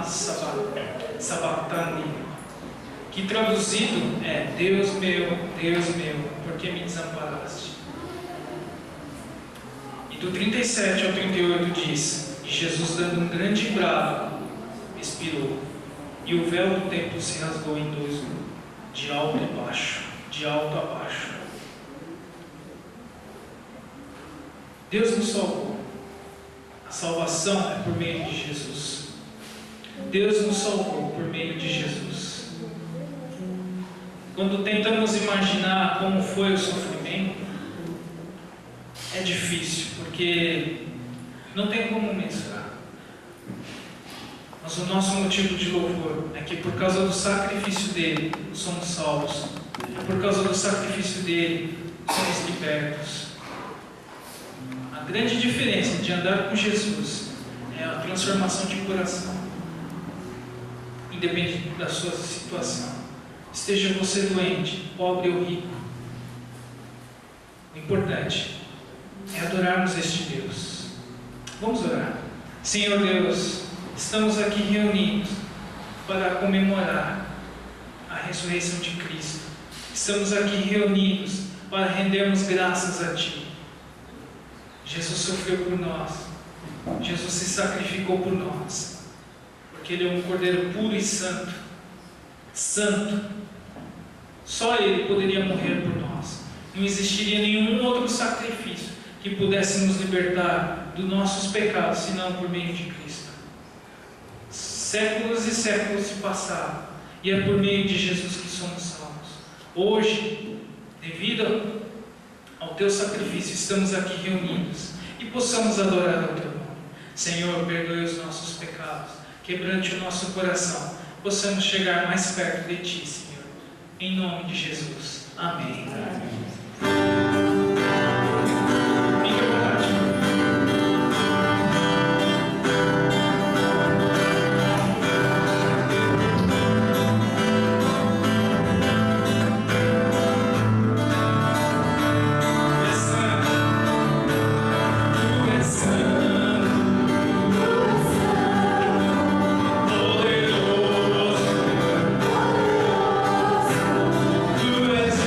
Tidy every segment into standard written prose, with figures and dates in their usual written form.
sabatani, que traduzido é: Deus meu, por que me desamparaste? E do 37 ao 38 diz: e Jesus, dando um grande brado, expirou, e o véu do templo se rasgou em dois, de alto a baixo. Deus nos salvou. A salvação é por meio de Jesus. Deus nos salvou por meio de Jesus. Quando tentamos imaginar como foi o sofrimento, é difícil, porque não tem como mensurar. Mas o nosso motivo de louvor é que por causa do sacrifício dele somos salvos. É por causa do sacrifício dele somos libertos. A grande diferença de andar com Jesus é a transformação de coração, independente da sua situação. Esteja você doente, pobre ou rico, o importante é adorarmos este Deus. Vamos orar. Senhor Deus, estamos aqui reunidos para comemorar a ressurreição de Cristo. Estamos aqui reunidos para rendermos graças a Ti. Jesus sofreu por nós. Jesus se sacrificou por nós, porque Ele é um Cordeiro puro e santo. Santo. Só Ele poderia morrer por nós. Não existiria nenhum outro sacrifício que pudesse nos libertar dos nossos pecados, senão por meio de Cristo. Séculos e séculos se passaram, e é por meio de Jesus que somos salvos. Hoje, devido ao Teu sacrifício, estamos aqui reunidos e possamos adorar ao Teu nome. Senhor, perdoe os nossos pecados, quebrante o nosso coração, possamos chegar mais perto de Ti, Senhor. Em nome de Jesus. Amém. Tu és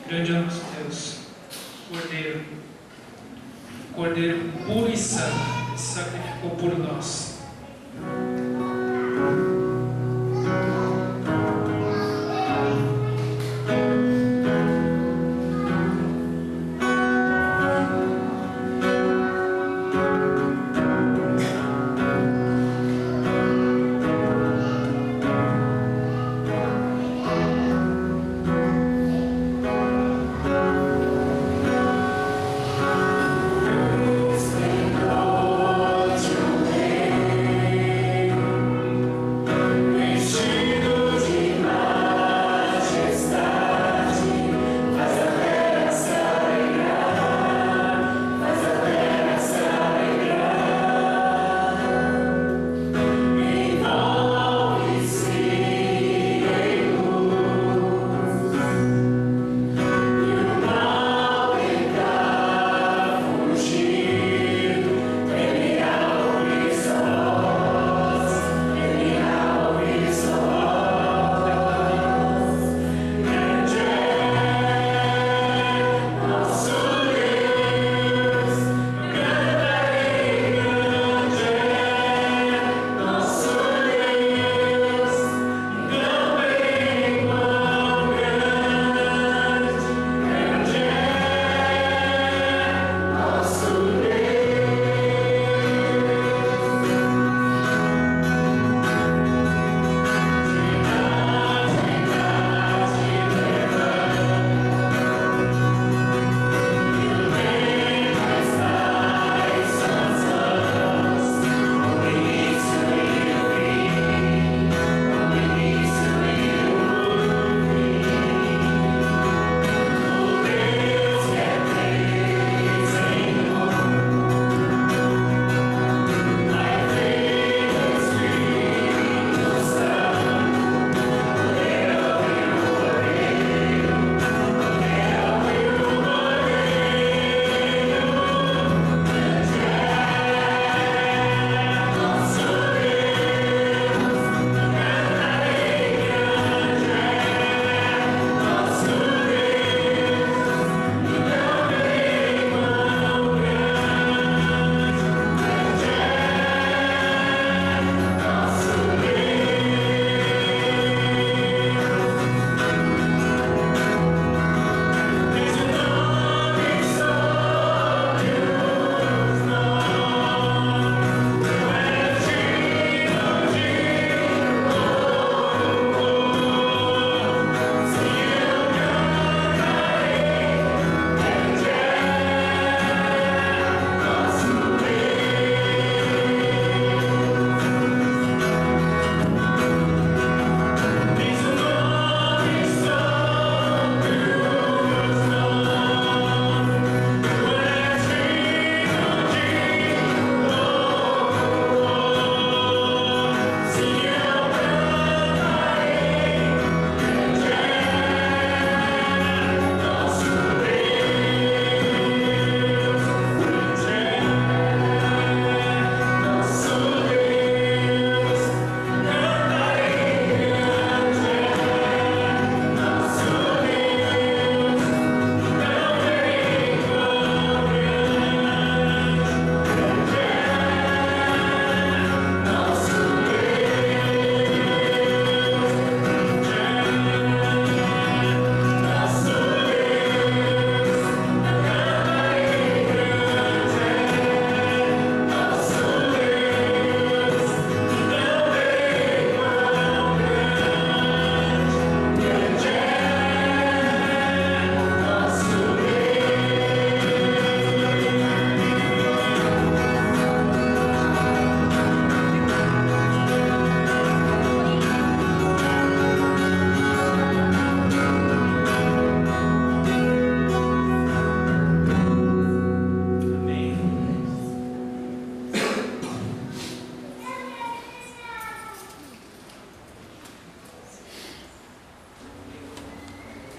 Grande é nosso Deus, Cordeiro puro e santo, que se sacrificou por nós.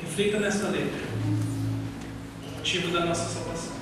Reflita nessa letra, o motivo da nossa salvação.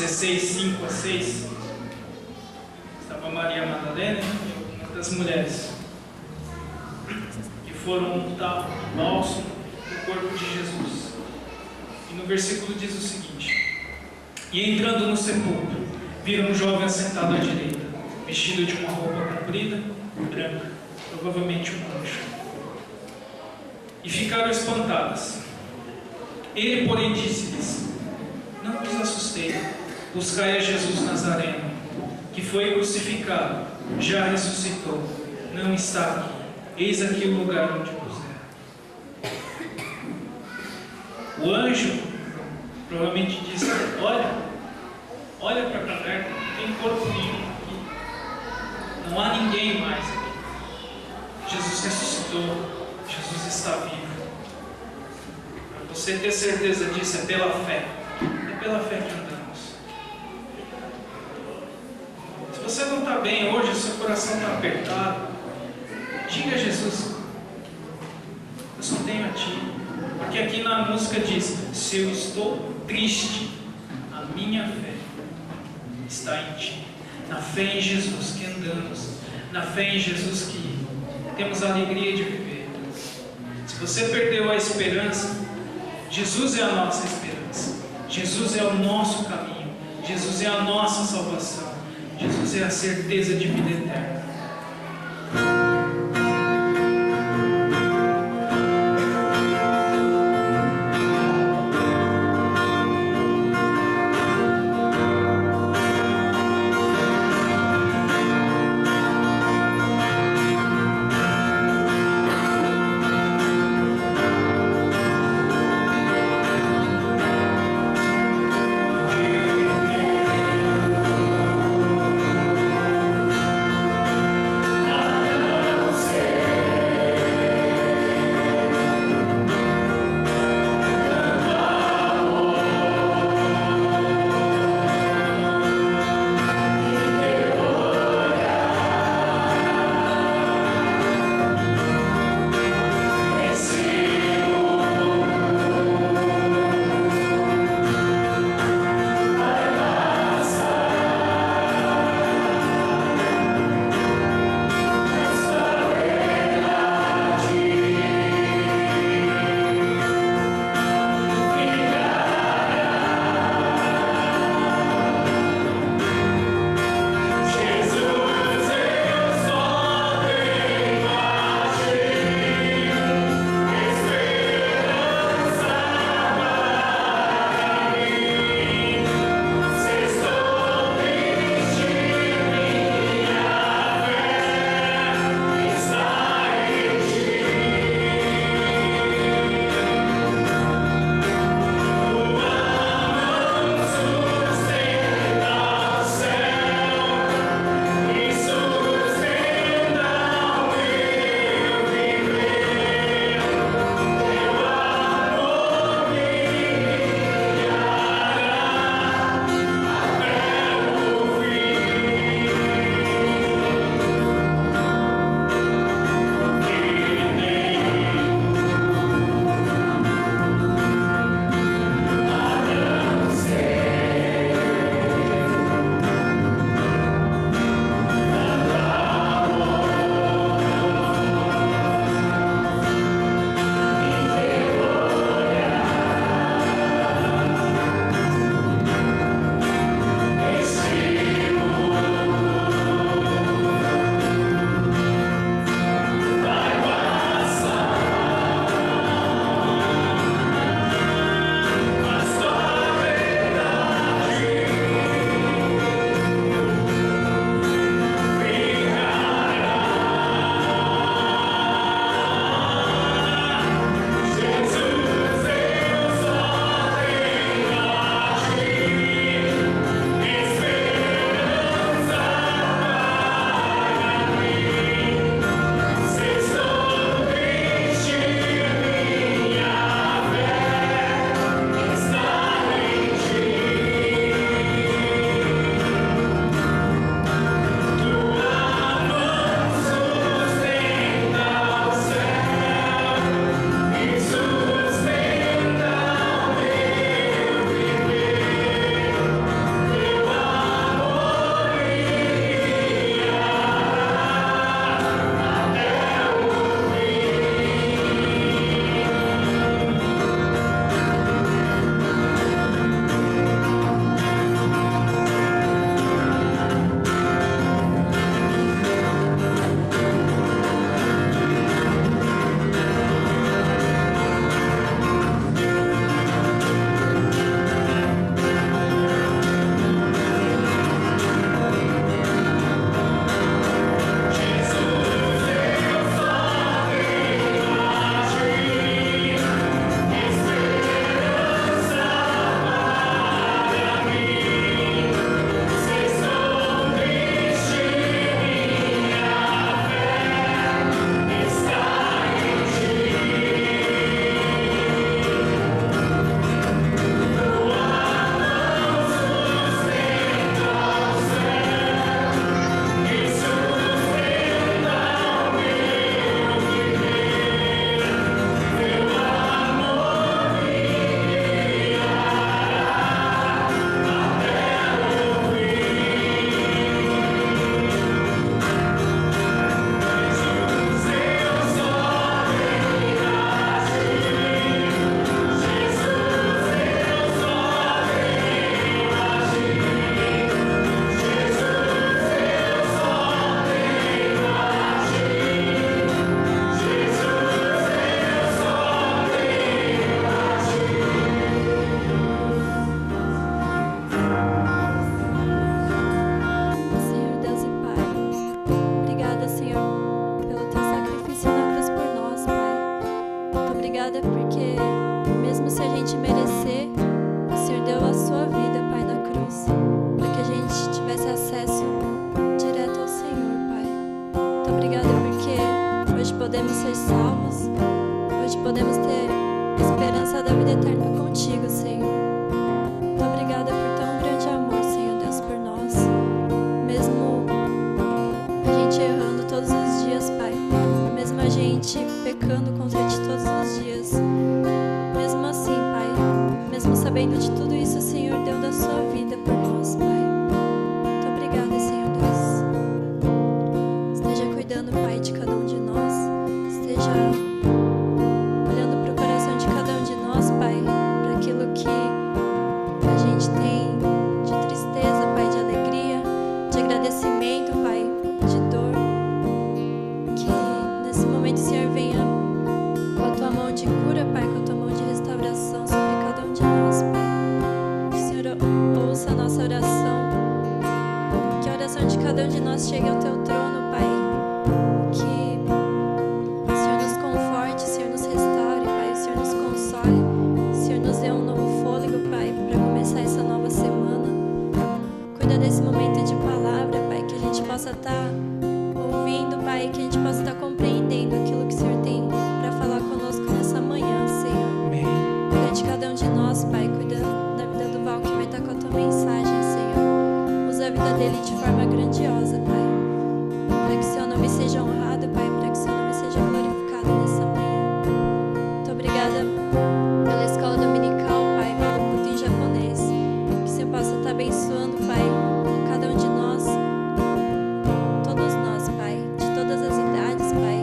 16, 5 a 6, estava Maria Madalena e uma das mulheres que foram untar o bálsamo no corpo de Jesus. E no versículo diz o seguinte: e entrando no sepulcro, viram um jovem assentado à direita, vestido de uma roupa comprida, branca, provavelmente um anjo. E ficaram espantadas. Ele, porém, disse-lhes: não vos assustei, buscai a Jesus Nazareno, que foi crucificado, já ressuscitou, não está aqui, eis aqui o lugar onde puseram. O anjo provavelmente disse: olha para a caverna, não tem corpo nenhum aqui, não há ninguém mais aqui. Jesus ressuscitou, Jesus está vivo. Para você ter certeza disso, é pela fé que andamos. Se você não está bem hoje, seu coração está apertado, diga a Jesus: eu só tenho a Ti. Porque aqui na música diz: se eu estou triste, a minha fé está em Ti. Na fé em Jesus que andamos, na fé em Jesus que temos a alegria de viver. Se você perdeu a esperança, Jesus é a nossa esperança, Jesus é o nosso caminho, Jesus é a nossa salvação, Jesus é a certeza de vida eterna. podemos ter esperança da vida eterna contigo, Senhor. Muito obrigada por tão grande amor, Senhor Deus, por nós. Mesmo a gente errando todos os dias, Pai. Mesmo a gente pecando contra Ti todos os dias. Mesmo assim, Pai. Mesmo sabendo de tudo isso, o Senhor deu da Sua vida por nós, Pai. Muito obrigada, Senhor Deus. Esteja cuidando, Pai, de cada um de nós. Esteja olhando para o coração de cada um de nós, Pai, para aquilo que a gente tem de tristeza, Pai, de alegria, de agradecimento, Pai, de dor. Que nesse momento o Senhor venha com a Tua mão de cura, Pai, com a Tua mão de restauração sobre cada um de nós, Pai. Que o Senhor ouça a nossa oração, que a oração de cada um de nós chegue ao Teu trono, Pai. Que o Senhor nos conforte, o Senhor nos restaure, Pai, o Senhor nos console, o Senhor nos dê um novo fôlego, Pai, para começar essa nova semana. Cuida desse momento de palavra, Pai, que a gente possa estar ouvindo, Pai, que a gente possa estar compreendendo aquilo que o Senhor tem para falar conosco nessa manhã, Senhor. Amém. Cuida de cada um de nós, Pai, cuida da vida do Val, que vai estar com a Tua mensagem, Senhor. Usa a vida dele de forma grandiosa, Pai, para que o Seu nome seja honrado, Pai, para que o Seu nome seja glorificado nessa manhã. Muito obrigada pela escola dominical, Pai, pelo culto em japonês. Que o Senhor possa estar abençoando, Pai, cada um de nós, todos nós, Pai, de todas as idades, Pai.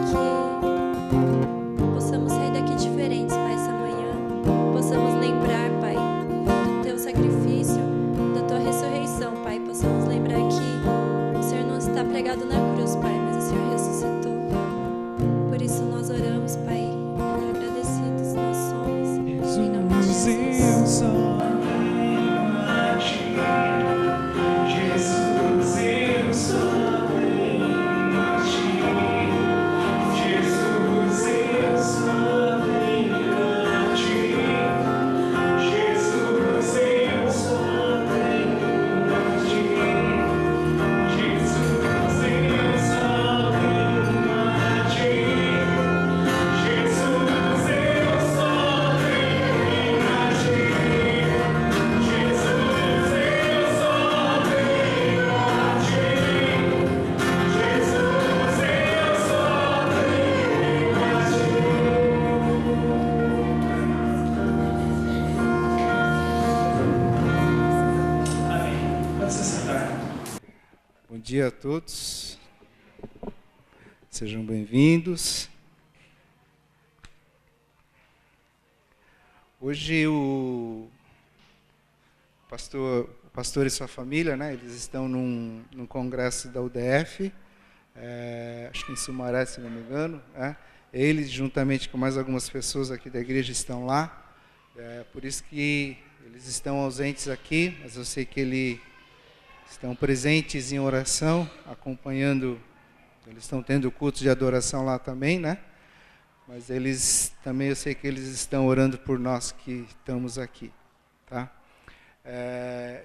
Que possamos sair daqui diferentes, Pai, essa manhã. Possamos lembrar, Pai, do Teu sacrifício, da Tua ressurreição, Pai. Possamos lembrar que o Senhor não está pregado na cruz, Pai, mas o Senhor ressuscitou. Por isso nós oramos, Pai, e agradecidos nós somos. Em nome de Jesus. Amém. Pode se sentar. Bom dia a todos, sejam bem-vindos. Hoje o pastor e sua família, né, eles estão num congresso da UDF, acho que em Sumaré, se não me engano, né? Eles, juntamente com mais algumas pessoas aqui da igreja, estão lá, por isso que eles estão ausentes aqui, mas eu sei que eles estão presentes em oração, acompanhando, eles estão tendo cultos de adoração lá também, né? Mas eles também, eu sei que eles estão orando por nós que estamos aqui, tá?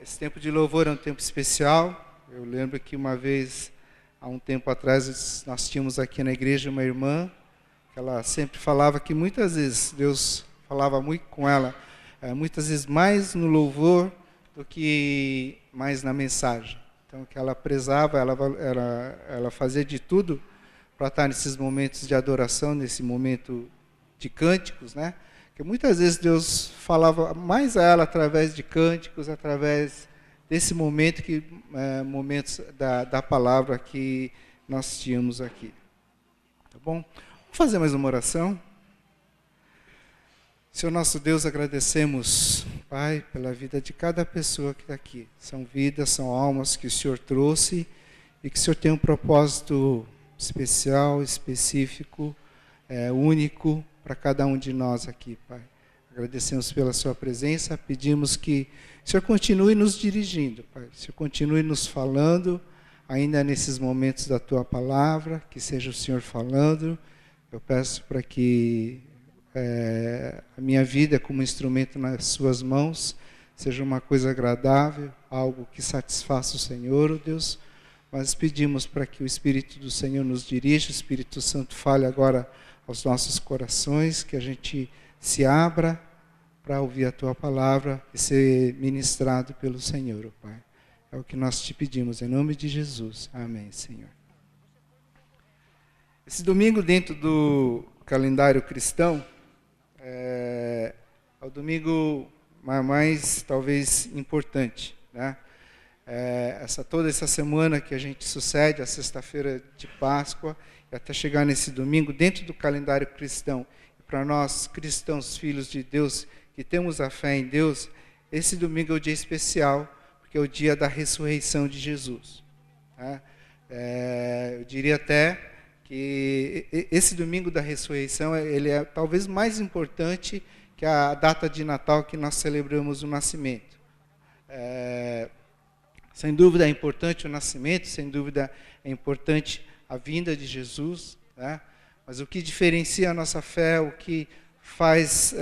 Esse tempo de louvor é um tempo especial. Eu lembro que uma vez, há um tempo atrás, nós tínhamos aqui na igreja uma irmã, que ela sempre falava que muitas vezes Deus falava muito com ela, muitas vezes mais no louvor do que mais na mensagem. Então, que ela prezava, ela fazia de tudo para estar nesses momentos de adoração, nesse momento de cânticos, né? Que muitas vezes Deus falava mais a ela através de cânticos, através desse momento, momentos da palavra que nós tínhamos aqui. Tá bom? Vamos fazer mais uma oração. Senhor nosso Deus, agradecemos, Pai, pela vida de cada pessoa que está aqui. São vidas, são almas que o Senhor trouxe e que o Senhor tem um propósito especial, específico, único para cada um de nós aqui, Pai. Agradecemos pela sua presença, pedimos que o Senhor continue nos dirigindo, Pai. O Senhor continue nos falando, ainda nesses momentos da tua palavra, que seja o Senhor falando. Eu peço para que a minha vida como instrumento nas suas mãos seja uma coisa agradável, algo que satisfaça o Senhor, ó Deus. Mas pedimos para que o Espírito do Senhor nos dirija, o Espírito Santo fale agora aos nossos corações, que a gente se abra para ouvir a Tua palavra e ser ministrado pelo Senhor, ó Pai. É o que nós te pedimos, em nome de Jesus. Amém, Senhor. Esse domingo, dentro do calendário cristão, é o domingo mais, talvez, importante, né? Toda essa semana que a gente sucede, a sexta-feira de Páscoa, e até chegar nesse domingo, dentro do calendário cristão, para nós cristãos, filhos de Deus, que temos a fé em Deus, esse domingo é o dia especial, porque é o dia da ressurreição de Jesus, né? Eu diria até que esse domingo da ressurreição, ele é talvez mais importante que a data de Natal que nós celebramos o nascimento. Sem dúvida é importante o nascimento, sem dúvida é importante a vinda de Jesus, né? Mas o que diferencia a nossa fé, o que faz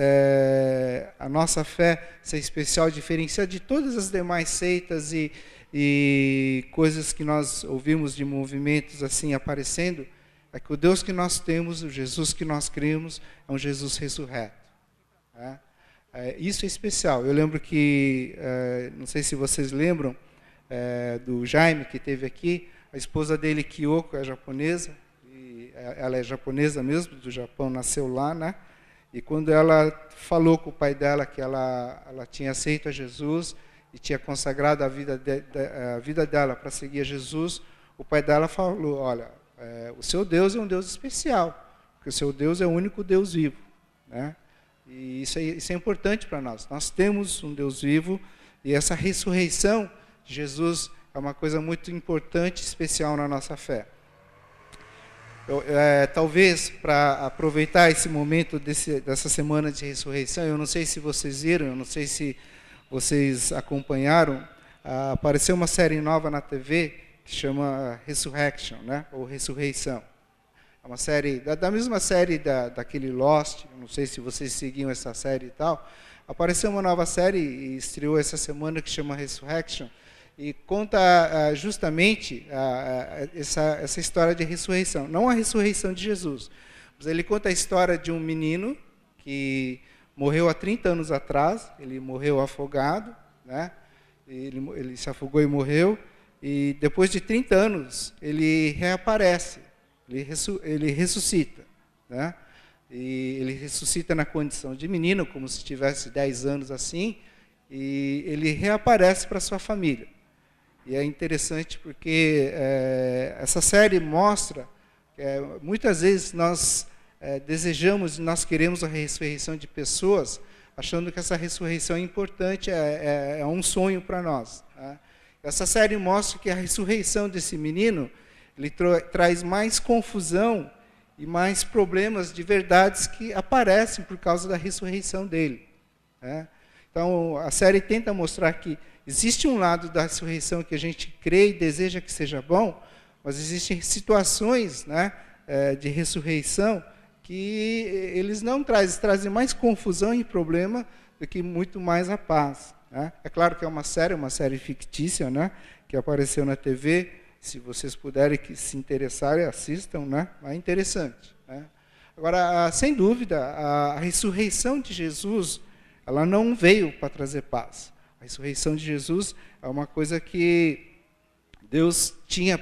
a nossa fé ser especial, diferencia de todas as demais seitas e coisas que nós ouvimos de movimentos assim aparecendo, é que o Deus que nós temos, o Jesus que nós cremos, é um Jesus ressurreto, né? Isso é especial. Eu lembro que, não sei se vocês lembram, do Jaime, que esteve aqui, a esposa dele, Kyoko, é japonesa, e ela é japonesa mesmo, do Japão, nasceu lá, né? E quando ela falou com o pai dela que ela tinha aceito a Jesus e tinha consagrado a vida dela para seguir a Jesus, o pai dela falou, olha, o seu Deus é um Deus especial, porque o seu Deus é o único Deus vivo, né? E isso é importante para nós. Nós temos um Deus vivo e essa ressurreição de Jesus é uma coisa muito importante, especial na nossa fé. Talvez, para aproveitar esse momento dessa semana de ressurreição, eu não sei se vocês viram, eu não sei se vocês acompanharam, apareceu uma série nova na TV que chama Resurrection, né? Ou Ressurreição. É uma série, da mesma série daquele Lost, eu não sei se vocês seguiam essa série e tal. Apareceu uma nova série e estreou essa semana que chama Resurrection e conta justamente essa história de ressurreição. Não a ressurreição de Jesus, mas ele conta a história de um menino que morreu há 30 anos atrás, ele morreu afogado, né? Ele se afogou e morreu, e depois de 30 anos ele reaparece, ele ressuscita, né? E ele ressuscita na condição de menino, como se tivesse 10 anos assim, e ele reaparece para sua família. E é interessante porque essa série mostra que muitas vezes nós desejamos, nós queremos a ressurreição de pessoas, achando que essa ressurreição é importante, é um sonho para nós, né? Essa série mostra que a ressurreição desse menino, ele traz mais confusão e mais problemas de verdades que aparecem por causa da ressurreição dele, né? Então, a série tenta mostrar que existe um lado da ressurreição que a gente crê e deseja que seja bom, mas existem situações, né, de ressurreição que eles não trazem mais confusão e problema do que muito mais a paz, né? É claro que é uma série fictícia, né, que apareceu na TV. Se vocês puderem se interessarem, assistam, né? É interessante, né? Agora, sem dúvida, a ressurreição de Jesus, ela não veio para trazer paz. A ressurreição de Jesus é uma coisa que Deus tinha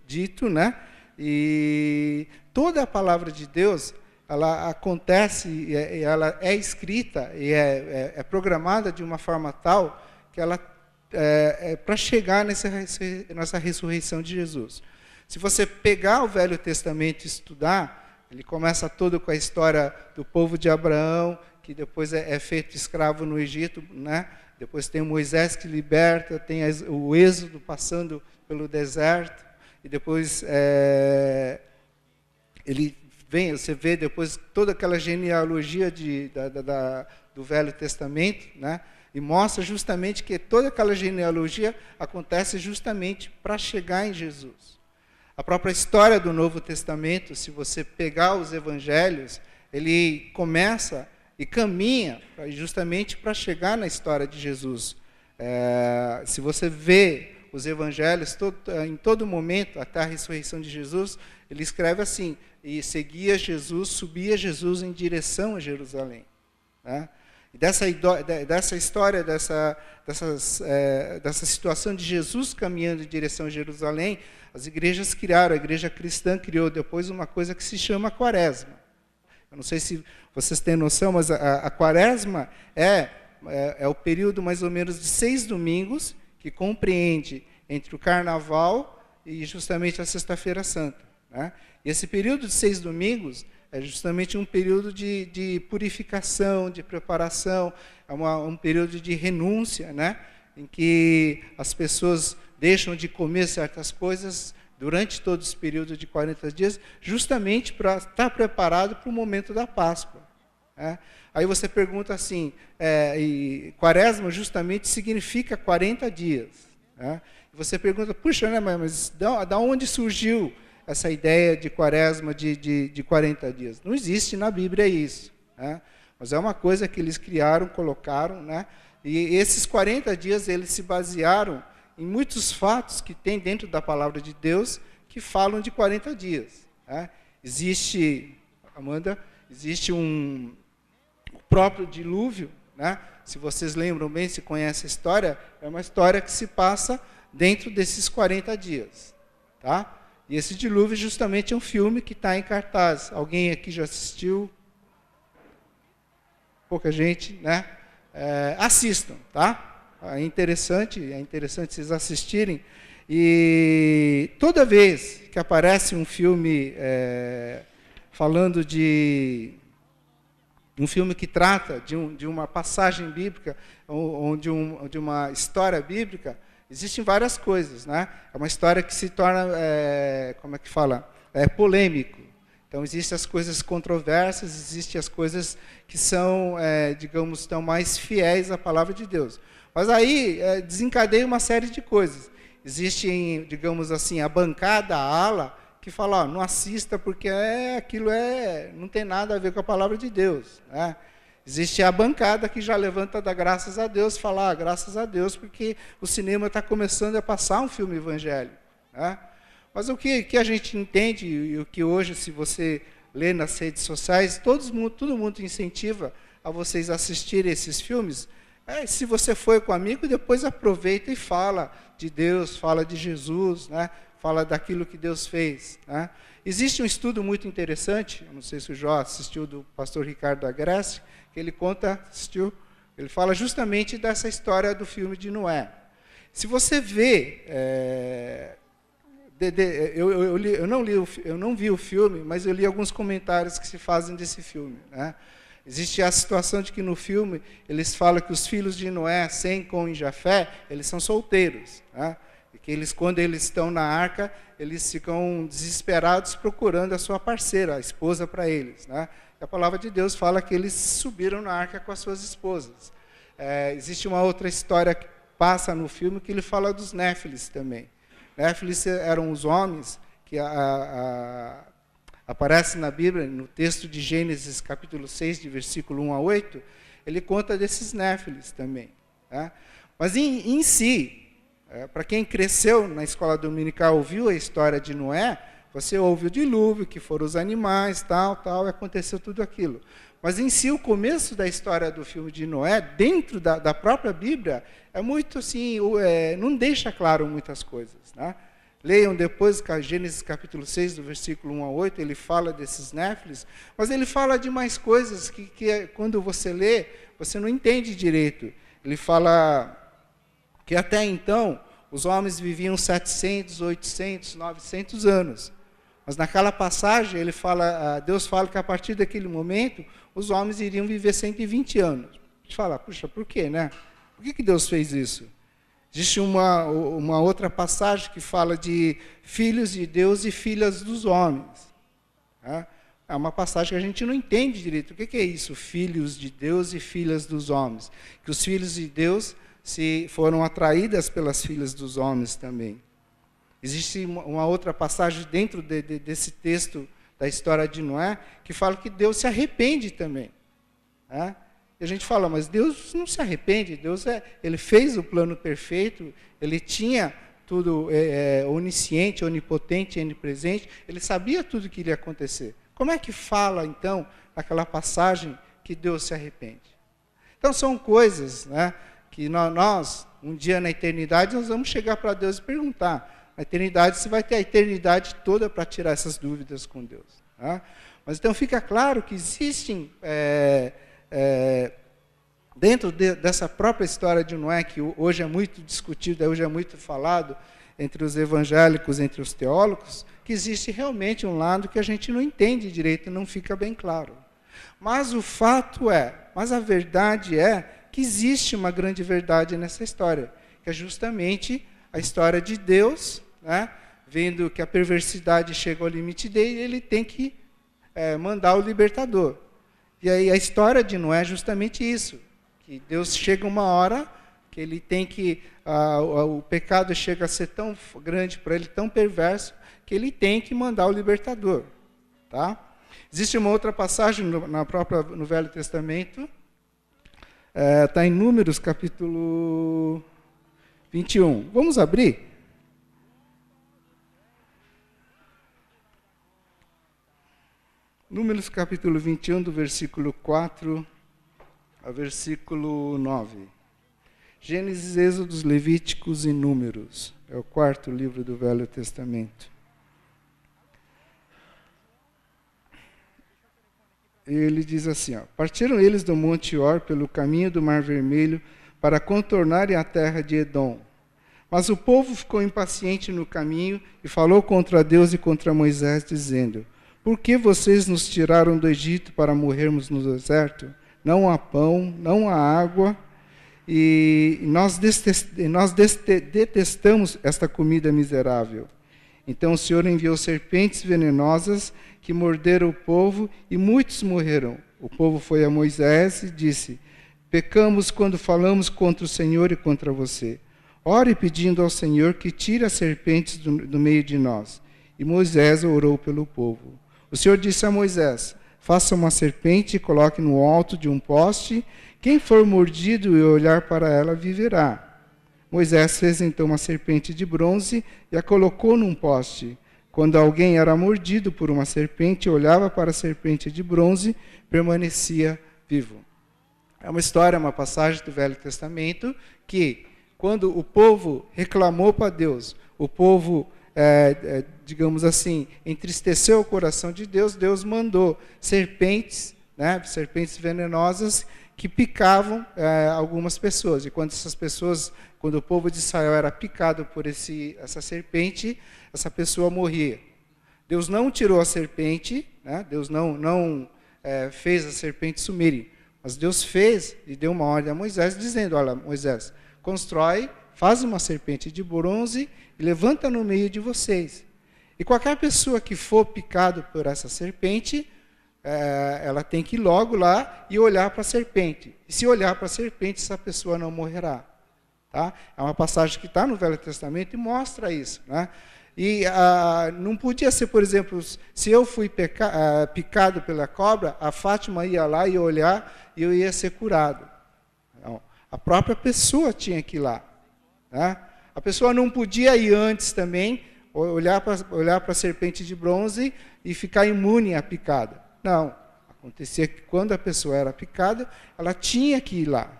dito, né? E toda a palavra de Deus, ela acontece, e ela é escrita e é programada de uma forma tal que ela para chegar nessa ressurreição de Jesus. Se você pegar o Velho Testamento e estudar, ele começa todo com a história do povo de Abraão, que depois é feito escravo no Egito, né? Depois tem Moisés que liberta, tem o Êxodo passando pelo deserto, e depois você vê depois toda aquela genealogia do Velho Testamento, né? E mostra justamente que toda aquela genealogia acontece justamente para chegar em Jesus. A própria história do Novo Testamento, se você pegar os evangelhos, ele começa e caminha justamente para chegar na história de Jesus. Se você vê os evangelhos, em todo momento, até a ressurreição de Jesus, ele escreve assim, e seguia Jesus, subia Jesus em direção a Jerusalém. Né? E dessa história, dessa situação de Jesus caminhando em direção a Jerusalém, as igrejas criaram, a igreja cristã criou depois uma coisa que se chama quaresma. Eu não sei se vocês têm noção, mas a quaresma é o período mais ou menos de 6 domingos, que compreende entre o carnaval e justamente a Sexta-feira Santa. Né? E esse período de 6 domingos é justamente um período de purificação, de preparação, é um período de renúncia, né? Em que as pessoas deixam de comer certas coisas durante todo esse período de 40 dias, justamente para estar preparado para o momento da Páscoa. Né? Aí você pergunta assim, e quaresma justamente significa 40 dias. Né? E você pergunta, puxa, né, mas da onde surgiu essa ideia de quaresma de 40 dias? Não existe na Bíblia isso. Né? Mas é uma coisa que eles criaram, colocaram, né? E esses 40 dias eles se basearam em muitos fatos que tem dentro da palavra de Deus que falam de 40 dias. Né? Existe, Amanda, existe o próprio dilúvio, né? Se vocês lembram bem, se conhecem a história, é uma história que se passa dentro desses 40 dias. Tá? E esse dilúvio justamente é um filme que está em cartaz. Alguém aqui já assistiu? Pouca gente, né? Assistam, tá? É interessante vocês assistirem. E toda vez que aparece um filme falando de um filme que trata de uma passagem bíblica ou de uma história bíblica, existem várias coisas, né? É uma história que se torna, como é que fala? Polêmico. Então, existem as coisas controversas, existem as coisas que são, digamos, estão mais fiéis à palavra de Deus. Mas aí desencadeia uma série de coisas. Existe, digamos assim, a bancada, a ala, que fala, não assista porque aquilo não tem nada a ver com a palavra de Deus. Né? Existe a bancada que já levanta da graças a Deus, fala, graças a Deus, porque o cinema está começando a passar um filme evangélico. Né? Mas o que a gente entende, e o que hoje, se você lê nas redes sociais, todo mundo incentiva a vocês assistirem esses filmes. Se você foi com um amigo, depois aproveita e fala de Deus, fala de Jesus, né? Fala daquilo que Deus fez. Né? Existe um estudo muito interessante, eu não sei se o Jó assistiu, do pastor Ricardo Agreste, que ele ele fala justamente dessa história do filme de Noé. Se você vê... eu não vi o filme, mas eu li alguns comentários que se fazem desse filme. Né? Existe a situação de que no filme eles falam que os filhos de Noé, Sem, Com e Jafé, eles são solteiros. Né? E que quando eles estão na arca, eles ficam desesperados procurando a sua parceira, a esposa para eles. Né? E a palavra de Deus fala que eles subiram na arca com as suas esposas. Existe uma outra história que passa no filme que ele fala dos Néfilis também. Néfilis eram os homens que aparecem na Bíblia, no texto de Gênesis, capítulo 6, de versículo 1 a 8, ele conta desses Néfilis também. Tá? Mas em si, para quem cresceu na escola dominical, ouviu a história de Noé, você ouve o dilúvio, que foram os animais, tal, e aconteceu tudo aquilo. Mas em si, o começo da história do filme de Noé, dentro da própria Bíblia, é muito assim, não deixa claro muitas coisas. Né? Leiam depois Gênesis capítulo 6, do versículo 1 a 8, ele fala desses Néfilis, mas ele fala de mais coisas que quando você lê, você não entende direito. Ele fala que até então, os homens viviam 700, 800, 900 anos. Mas naquela passagem, Deus fala que a partir daquele momento, os homens iriam viver 120 anos. A gente fala, puxa, por quê, né? Por que Deus fez isso? Existe uma outra passagem que fala de filhos de Deus e filhas dos homens. Né? É uma passagem que a gente não entende direito. O que é isso? Filhos de Deus e filhas dos homens. Que os filhos de Deus foram atraídas pelas filhas dos homens também. Existe uma outra passagem dentro desse texto da história de Noé, que fala que Deus se arrepende também. Né? E a gente fala, mas Deus não se arrepende, ele fez o plano perfeito, ele tinha tudo onisciente, onipotente, onipresente, ele sabia tudo o que iria acontecer. Como é que fala, então, naquela passagem que Deus se arrepende? Então, são coisas, né, que nós, um dia na eternidade, nós vamos chegar para Deus e perguntar. Na eternidade, você vai ter a eternidade toda para tirar essas dúvidas com Deus. Tá? Mas então fica claro que existem, dentro dessa própria história de Noé, que hoje é muito discutida, hoje é muito falado entre os evangélicos, entre os teólogos, que existe realmente um lado que a gente não entende direito, não fica bem claro. Mas o fato mas a verdade é que existe uma grande verdade nessa história, que é justamente a história de Deus, né, vendo que a perversidade chega ao limite dele, ele tem que mandar o libertador. E aí a história de Noé é justamente isso, que Deus chega uma hora que ele tem que, o pecado chega a ser tão grande para ele, tão perverso, que ele tem que mandar o libertador. Tá? Existe uma outra passagem no Velho Testamento, está em Números, capítulo 21. Vamos abrir? Números, capítulo 21, do versículo 4 ao versículo 9. Gênesis, Êxodos, Levíticos e Números. É o quarto livro do Velho Testamento. Ele diz assim, partiram eles do Monte Or pelo caminho do Mar Vermelho para contornarem a terra de Edom. Mas o povo ficou impaciente no caminho e falou contra Deus e contra Moisés, dizendo, por que vocês nos tiraram do Egito para morrermos no deserto? Não há pão, não há água, e nós detestamos esta comida miserável. Então o Senhor enviou serpentes venenosas que morderam o povo e muitos morreram. O povo foi a Moisés e disse, pecamos quando falamos contra o Senhor e contra você. Ore pedindo ao Senhor que tire as serpentes do meio de nós. E Moisés orou pelo povo. O Senhor disse a Moisés, faça uma serpente e coloque no alto de um poste. Quem for mordido e olhar para ela viverá. Moisés fez então uma serpente de bronze e a colocou num poste. Quando alguém era mordido por uma serpente e olhava para a serpente de bronze, permanecia vivo. É uma história, uma passagem do Velho Testamento, que quando o povo reclamou para Deus, o povo, digamos assim, entristeceu o coração de Deus, Deus mandou serpentes, né, serpentes venenosas, que picavam algumas pessoas. E quando o povo de Israel era picado por essa serpente, essa pessoa morria. Deus não tirou a serpente, né? Deus não fez a serpente sumirem. Mas Deus fez e deu uma ordem a Moisés, dizendo, olha, Moisés, constrói, faz uma serpente de bronze e levanta no meio de vocês. E qualquer pessoa que for picado por essa serpente, ela tem que ir logo lá e olhar para a serpente. E se olhar para a serpente, essa pessoa não morrerá. Tá? É uma passagem que está no Velho Testamento e mostra isso. Né? E não podia ser, por exemplo, se eu fui picado pela cobra, a Fátima ia lá e olhar e eu ia ser curado. Não, a própria pessoa tinha que ir lá. Né? A pessoa não podia ir antes também, olhar para a serpente de bronze e ficar imune à picada. Não, acontecia que quando a pessoa era picada, ela tinha que ir lá.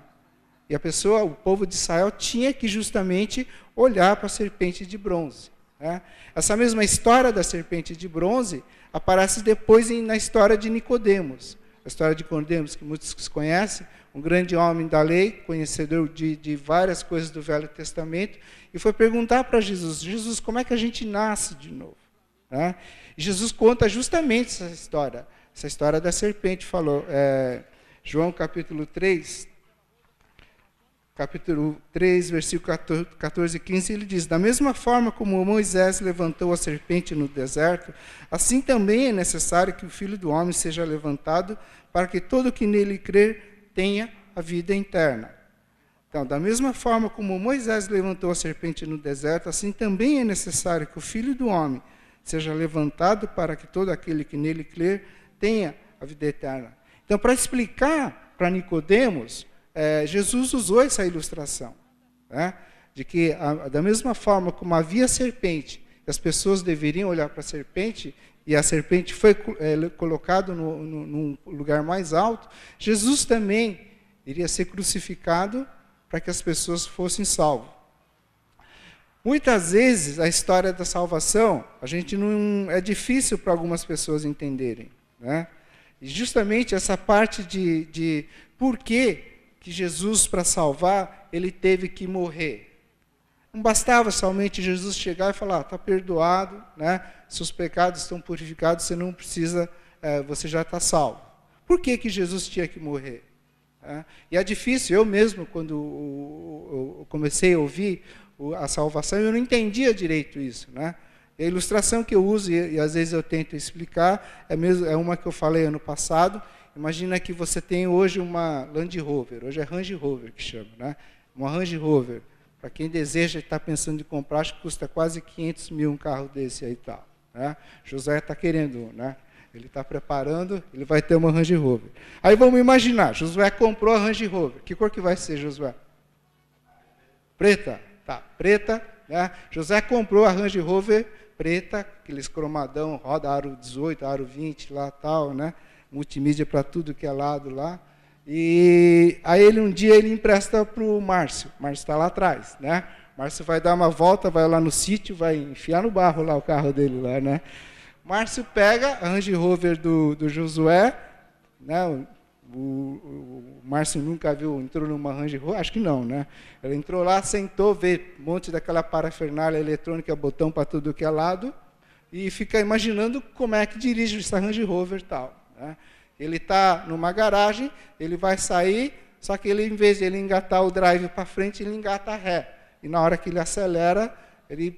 E o povo de Israel, tinha que justamente olhar para a serpente de bronze. Né? Essa mesma história da serpente de bronze aparece depois na história de Nicodemos. A história de Nicodemos, que muitos conhecem, um grande homem da lei, conhecedor de várias coisas do Velho Testamento, e foi perguntar para Jesus, Jesus, como é que a gente nasce de novo? Né? E Jesus conta justamente essa história da serpente, falou, João capítulo 3, versículo 14 e 15, ele diz, da mesma forma como Moisés levantou a serpente no deserto, assim também é necessário que o Filho do Homem seja levantado, para que todo que nele crer tenha a vida eterna. Então, da mesma forma como Moisés levantou a serpente no deserto, assim também é necessário que o Filho do Homem seja levantado, para que todo aquele que nele crer tenha a vida eterna. Então, para explicar para Nicodemos, Jesus usou essa ilustração. Né? de que da mesma forma como havia serpente, as pessoas deveriam olhar para a serpente, e a serpente foi colocada num lugar mais alto, Jesus também iria ser crucificado para que as pessoas fossem salvas. Muitas vezes a história da salvação, é difícil para algumas pessoas entenderem, né? E justamente essa parte de por que Jesus, para salvar, ele teve que morrer. Não bastava somente Jesus chegar e falar, está perdoado, né? Seus pecados estão purificados, você não precisa, você já está salvo. Por que Jesus tinha que morrer? E é difícil, eu mesmo, quando eu comecei a ouvir a salvação, eu não entendia direito isso, né? E a ilustração que eu uso, e às vezes eu tento explicar, é uma que eu falei ano passado. Imagina que você tem hoje uma Land Rover, hoje é Range Rover que chama, né? Uma Range Rover. Para quem deseja e está pensando em comprar, acho que custa quase 500 mil um carro desse aí e tal, né? José está querendo, né? Ele está preparando, ele vai ter uma Range Rover. Aí vamos imaginar, Josué comprou a Range Rover. Que cor que vai ser, Josué? Preta. Tá, preta, né? José comprou a Range Rover preta, aqueles cromadão, roda aro 18, aro 20, lá tal, né? Multimídia para tudo que é lado lá. E aí um dia ele empresta para o Márcio. O Márcio está lá atrás, né? O Márcio vai dar uma volta, vai lá no sítio, vai enfiar no barro lá o carro dele lá, né? O Márcio pega a Range Rover do Josué, né? O Márcio nunca entrou numa Range Rover, acho que não, né? Ele entrou lá, sentou, vê um monte daquela parafernália eletrônica, botão para tudo que é lado, e fica imaginando como é que dirige essa Range Rover e tal, né? Ele está numa garagem, ele vai sair, só que ele, em vez de ele engatar o drive para frente, ele engata ré. E na hora que ele acelera, ele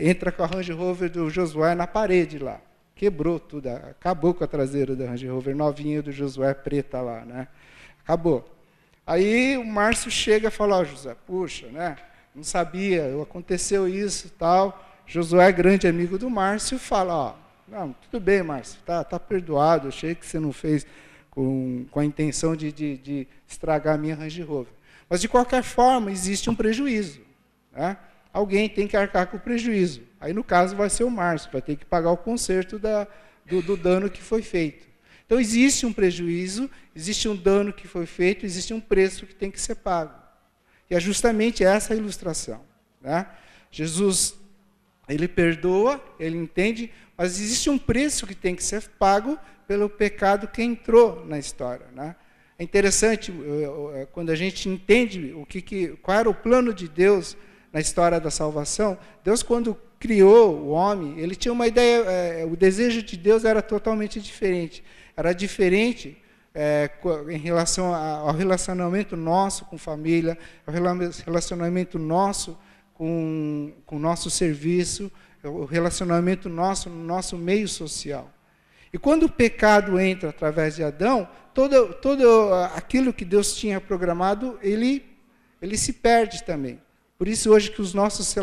entra com a Range Rover do Josué na parede lá. Quebrou tudo, acabou com a traseira da Range Rover novinha do Josué preta lá, né? Acabou. Aí o Márcio chega e fala, José, puxa, né? Não sabia, aconteceu isso e tal. Josué, grande amigo do Márcio, fala, não, tudo bem, Márcio, tá perdoado, achei que você não fez com a intenção de estragar a minha Range Rover. Mas, de qualquer forma, existe um prejuízo, né? Alguém tem que arcar com o prejuízo. Aí, no caso, vai ser o Márcio, vai ter que pagar o conserto do dano que foi feito. Então, existe um prejuízo, existe um dano que foi feito, existe um preço que tem que ser pago. E é justamente essa a ilustração, né? Jesus, ele perdoa, ele entende, mas existe um preço que tem que ser pago pelo pecado que entrou na história, né? É interessante, quando a gente entende qual era o plano de Deus na história da salvação. Deus, quando criou o homem, ele tinha uma ideia, o desejo de Deus era totalmente diferente. Era diferente em relação ao relacionamento nosso com família, ao relacionamento nosso com o nosso serviço, o relacionamento nosso no nosso meio social. E quando o pecado entra através de Adão, todo aquilo que Deus tinha programado, ele se perde também. Por isso, hoje, que os nossos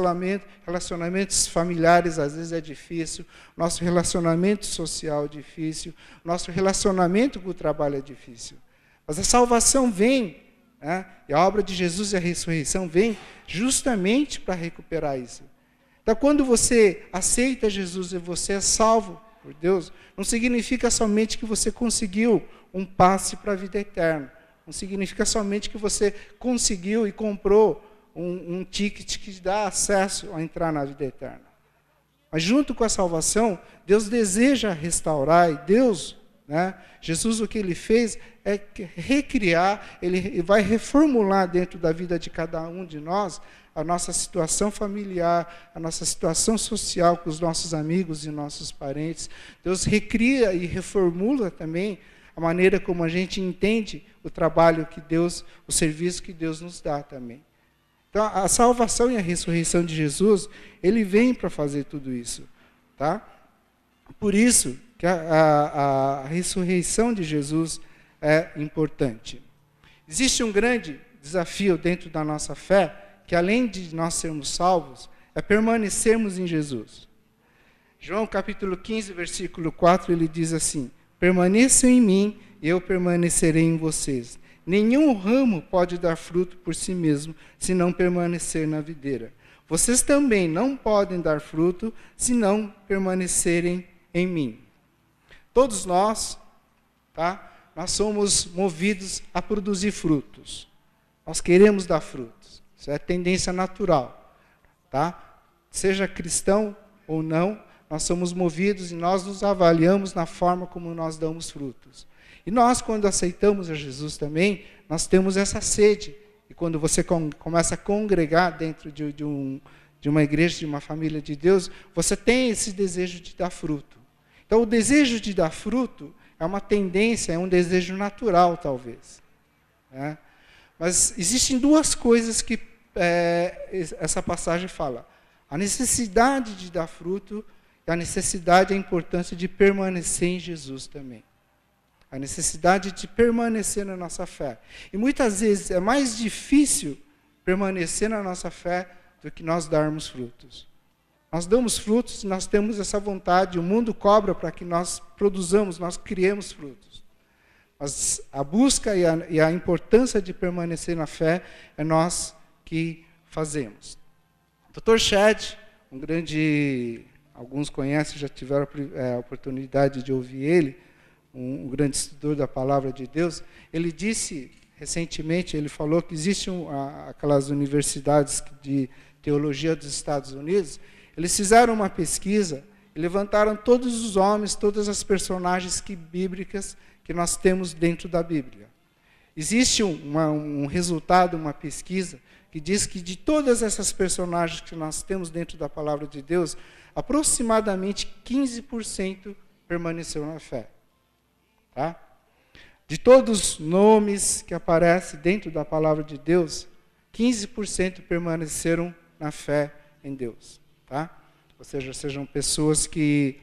relacionamentos familiares, às vezes, é difícil, nosso relacionamento social é difícil, nosso relacionamento com o trabalho é difícil. Mas a salvação vem, né? E a obra de Jesus e a ressurreição vem justamente para recuperar isso. Então, quando você aceita Jesus e você é salvo por Deus, não significa somente que você conseguiu um passe para a vida eterna. Não significa somente que você conseguiu e comprou um ticket que dá acesso a entrar na vida eterna. Mas junto com a salvação, Deus deseja restaurar, e Deus, né, Jesus, o que ele fez é recriar, ele vai reformular dentro da vida de cada um de nós a nossa situação familiar, a nossa situação social com os nossos amigos e nossos parentes. Deus recria e reformula também a maneira como a gente entende o trabalho que Deus, o serviço que Deus nos dá também. Então, a salvação e a ressurreição de Jesus, ele vem para fazer tudo isso, tá? Por isso que a ressurreição de Jesus é importante. Existe um grande desafio dentro da nossa fé, que além de nós sermos salvos, é permanecermos em Jesus. João capítulo 15, versículo 4, ele diz assim, permaneçam em mim e eu permanecerei em vocês. nenhum ramo pode dar fruto por si mesmo, se não permanecer na videira. Vocês também não podem dar fruto, se não permanecerem em mim. Todos nós, tá? Nós somos movidos a produzir frutos. Nós queremos dar frutos. Isso é tendência natural, tá? Seja cristão ou não, nós somos movidos e nós nos avaliamos na forma como nós damos frutos. E nós, quando aceitamos a Jesus também, nós temos essa sede. E quando você começa a congregar dentro de uma igreja, de uma família de Deus, você tem esse desejo de dar fruto. Então, o desejo de dar fruto é uma tendência, é um desejo natural, talvez. Né? Mas existem duas coisas que essa passagem fala. A necessidade de dar fruto e a necessidade e a importância de permanecer em Jesus também. A necessidade de permanecer na nossa fé. E muitas vezes é mais difícil permanecer na nossa fé do que nós darmos frutos. Nós damos frutos, nós temos essa vontade, o mundo cobra para que nós produzamos, nós criemos frutos. Mas a busca e a importância de permanecer na fé é nós que fazemos. Dr. Shedd, um grande, alguns conhecem, já tiveram a oportunidade de ouvir ele, um grande estudador da palavra de Deus, ele disse recentemente, ele falou que existem aquelas universidades de teologia dos Estados Unidos, eles fizeram uma pesquisa e levantaram todos os homens, todas as personagens bíblicas que nós temos dentro da Bíblia. Existe um resultado, uma pesquisa, que diz que de todas essas personagens que nós temos dentro da palavra de Deus, aproximadamente 15% permaneceu na fé. Tá? De todos os nomes que aparecem dentro da palavra de Deus, 15% permaneceram na fé em Deus. Tá? Ou seja, sejam pessoas que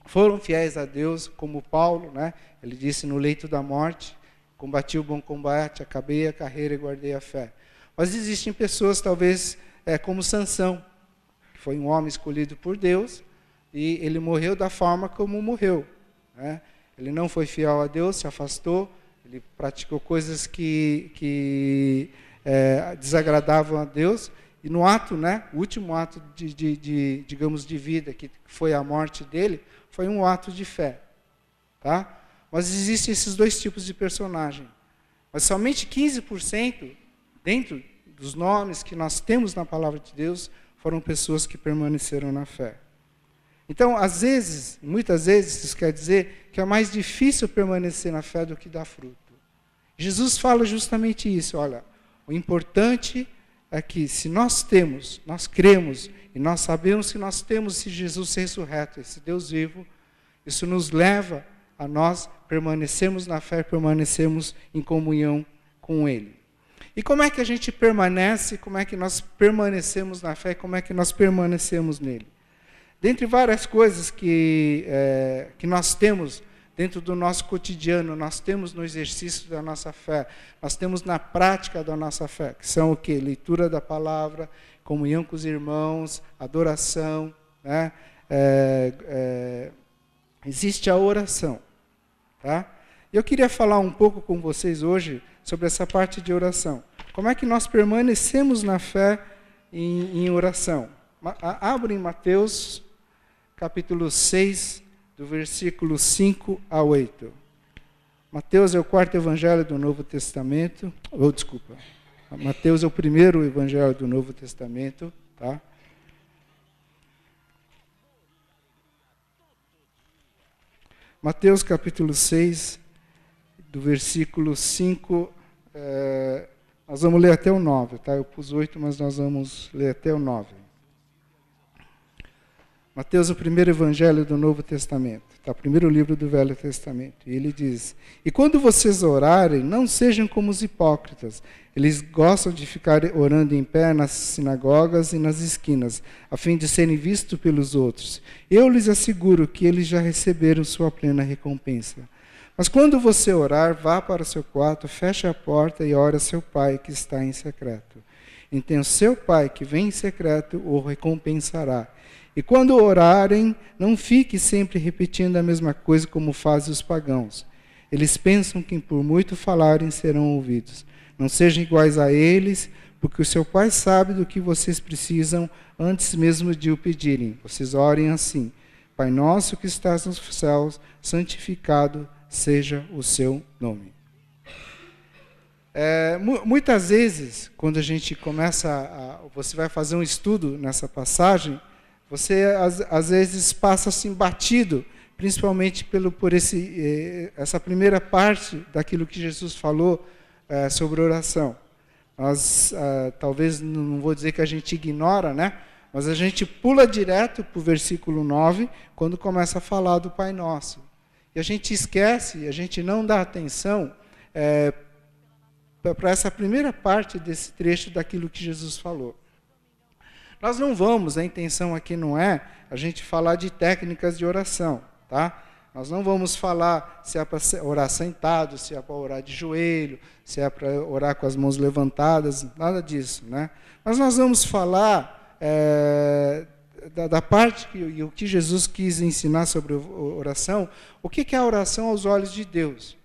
foram fiéis a Deus, como Paulo, né? Ele disse no leito da morte, combati o bom combate, acabei a carreira e guardei a fé. Mas existem pessoas, talvez, como Sansão, que foi um homem escolhido por Deus, e ele morreu da forma como morreu. Né? Ele não foi fiel a Deus, se afastou, ele praticou coisas que desagradavam a Deus, e no ato, né, o último ato digamos, de vida, que foi a morte dele, foi um ato de fé. Tá? Mas existem esses dois tipos de personagem. Mas somente 15% dentro dos nomes que nós temos na palavra de Deus foram pessoas que permaneceram na fé. Então, às vezes, muitas vezes, isso quer dizer que é mais difícil permanecer na fé do que dar fruto. Jesus fala justamente isso. Olha, o importante é que se nós cremos e nós sabemos que nós temos esse Jesus ressurreto, esse Deus vivo, isso nos leva a nós permanecermos na fé, permanecermos em comunhão com Ele. E como é que a gente permanece, como é que nós permanecemos na fé, como é que nós permanecemos nele? Dentre várias coisas que nós temos dentro do nosso cotidiano, nós temos no exercício da nossa fé, nós temos na prática da nossa fé, que são o quê? Leitura da palavra, comunhão com os irmãos, adoração, né? Existe a oração. Tá? Eu queria falar um pouco com vocês hoje sobre essa parte de oração. Como é que nós permanecemos na fé em oração? Abra em Mateus, capítulo 6, do versículo 5 a 8. Mateus é o quarto evangelho do Novo Testamento. Mateus é o primeiro evangelho do Novo Testamento. Tá? Mateus capítulo 6, do versículo 5, nós vamos ler até o 9, tá? Eu pus 8, mas nós vamos ler até o 9. Mateus, o primeiro evangelho do Novo Testamento, tá? O primeiro livro do Velho Testamento. E ele diz: E quando vocês orarem, não sejam como os hipócritas. Eles gostam de ficar orando em pé nas sinagogas e nas esquinas, a fim de serem vistos pelos outros. Eu lhes asseguro que eles já receberam sua plena recompensa. Mas quando você orar, vá para o seu quarto, feche a porta e ore a seu pai que está em secreto. Então seu pai que vem em secreto o recompensará. E quando orarem, não fique sempre repetindo a mesma coisa como fazem os pagãos. Eles pensam que por muito falarem serão ouvidos. Não sejam iguais a eles, porque o seu Pai sabe do que vocês precisam antes mesmo de o pedirem. Vocês orem assim: Pai nosso que estás nos céus, santificado seja o seu nome. Muitas vezes, quando a gente começa, você vai fazer um estudo nessa passagem, você às vezes passa assim batido, principalmente por essa primeira parte daquilo que Jesus falou sobre oração. Nós, talvez, não vou dizer que a gente ignora, né? Mas a gente pula direto para o versículo 9, quando começa a falar do Pai Nosso. E a gente esquece, a gente não dá atenção para essa primeira parte desse trecho daquilo que Jesus falou. Nós não vamos, a intenção aqui não é a gente falar de técnicas de oração, tá? Nós não vamos falar se é para orar sentado, se é para orar de joelho, se é para orar com as mãos levantadas, nada disso, né? Mas nós vamos falar da parte e o que Jesus quis ensinar sobre oração, o que é a oração aos olhos de Deus,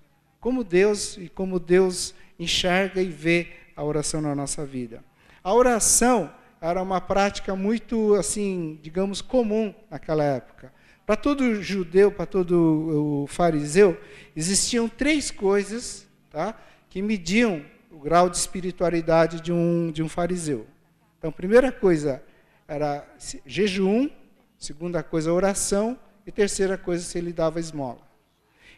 como Deus enxerga e vê a oração na nossa vida. A oração era uma prática muito, assim, digamos, comum naquela época. Para todo judeu, para todo o fariseu, existiam 3 coisas, tá, que mediam o grau de espiritualidade de um fariseu. Então, a primeira coisa era jejum, segunda coisa, oração, e terceira coisa, se ele dava esmola.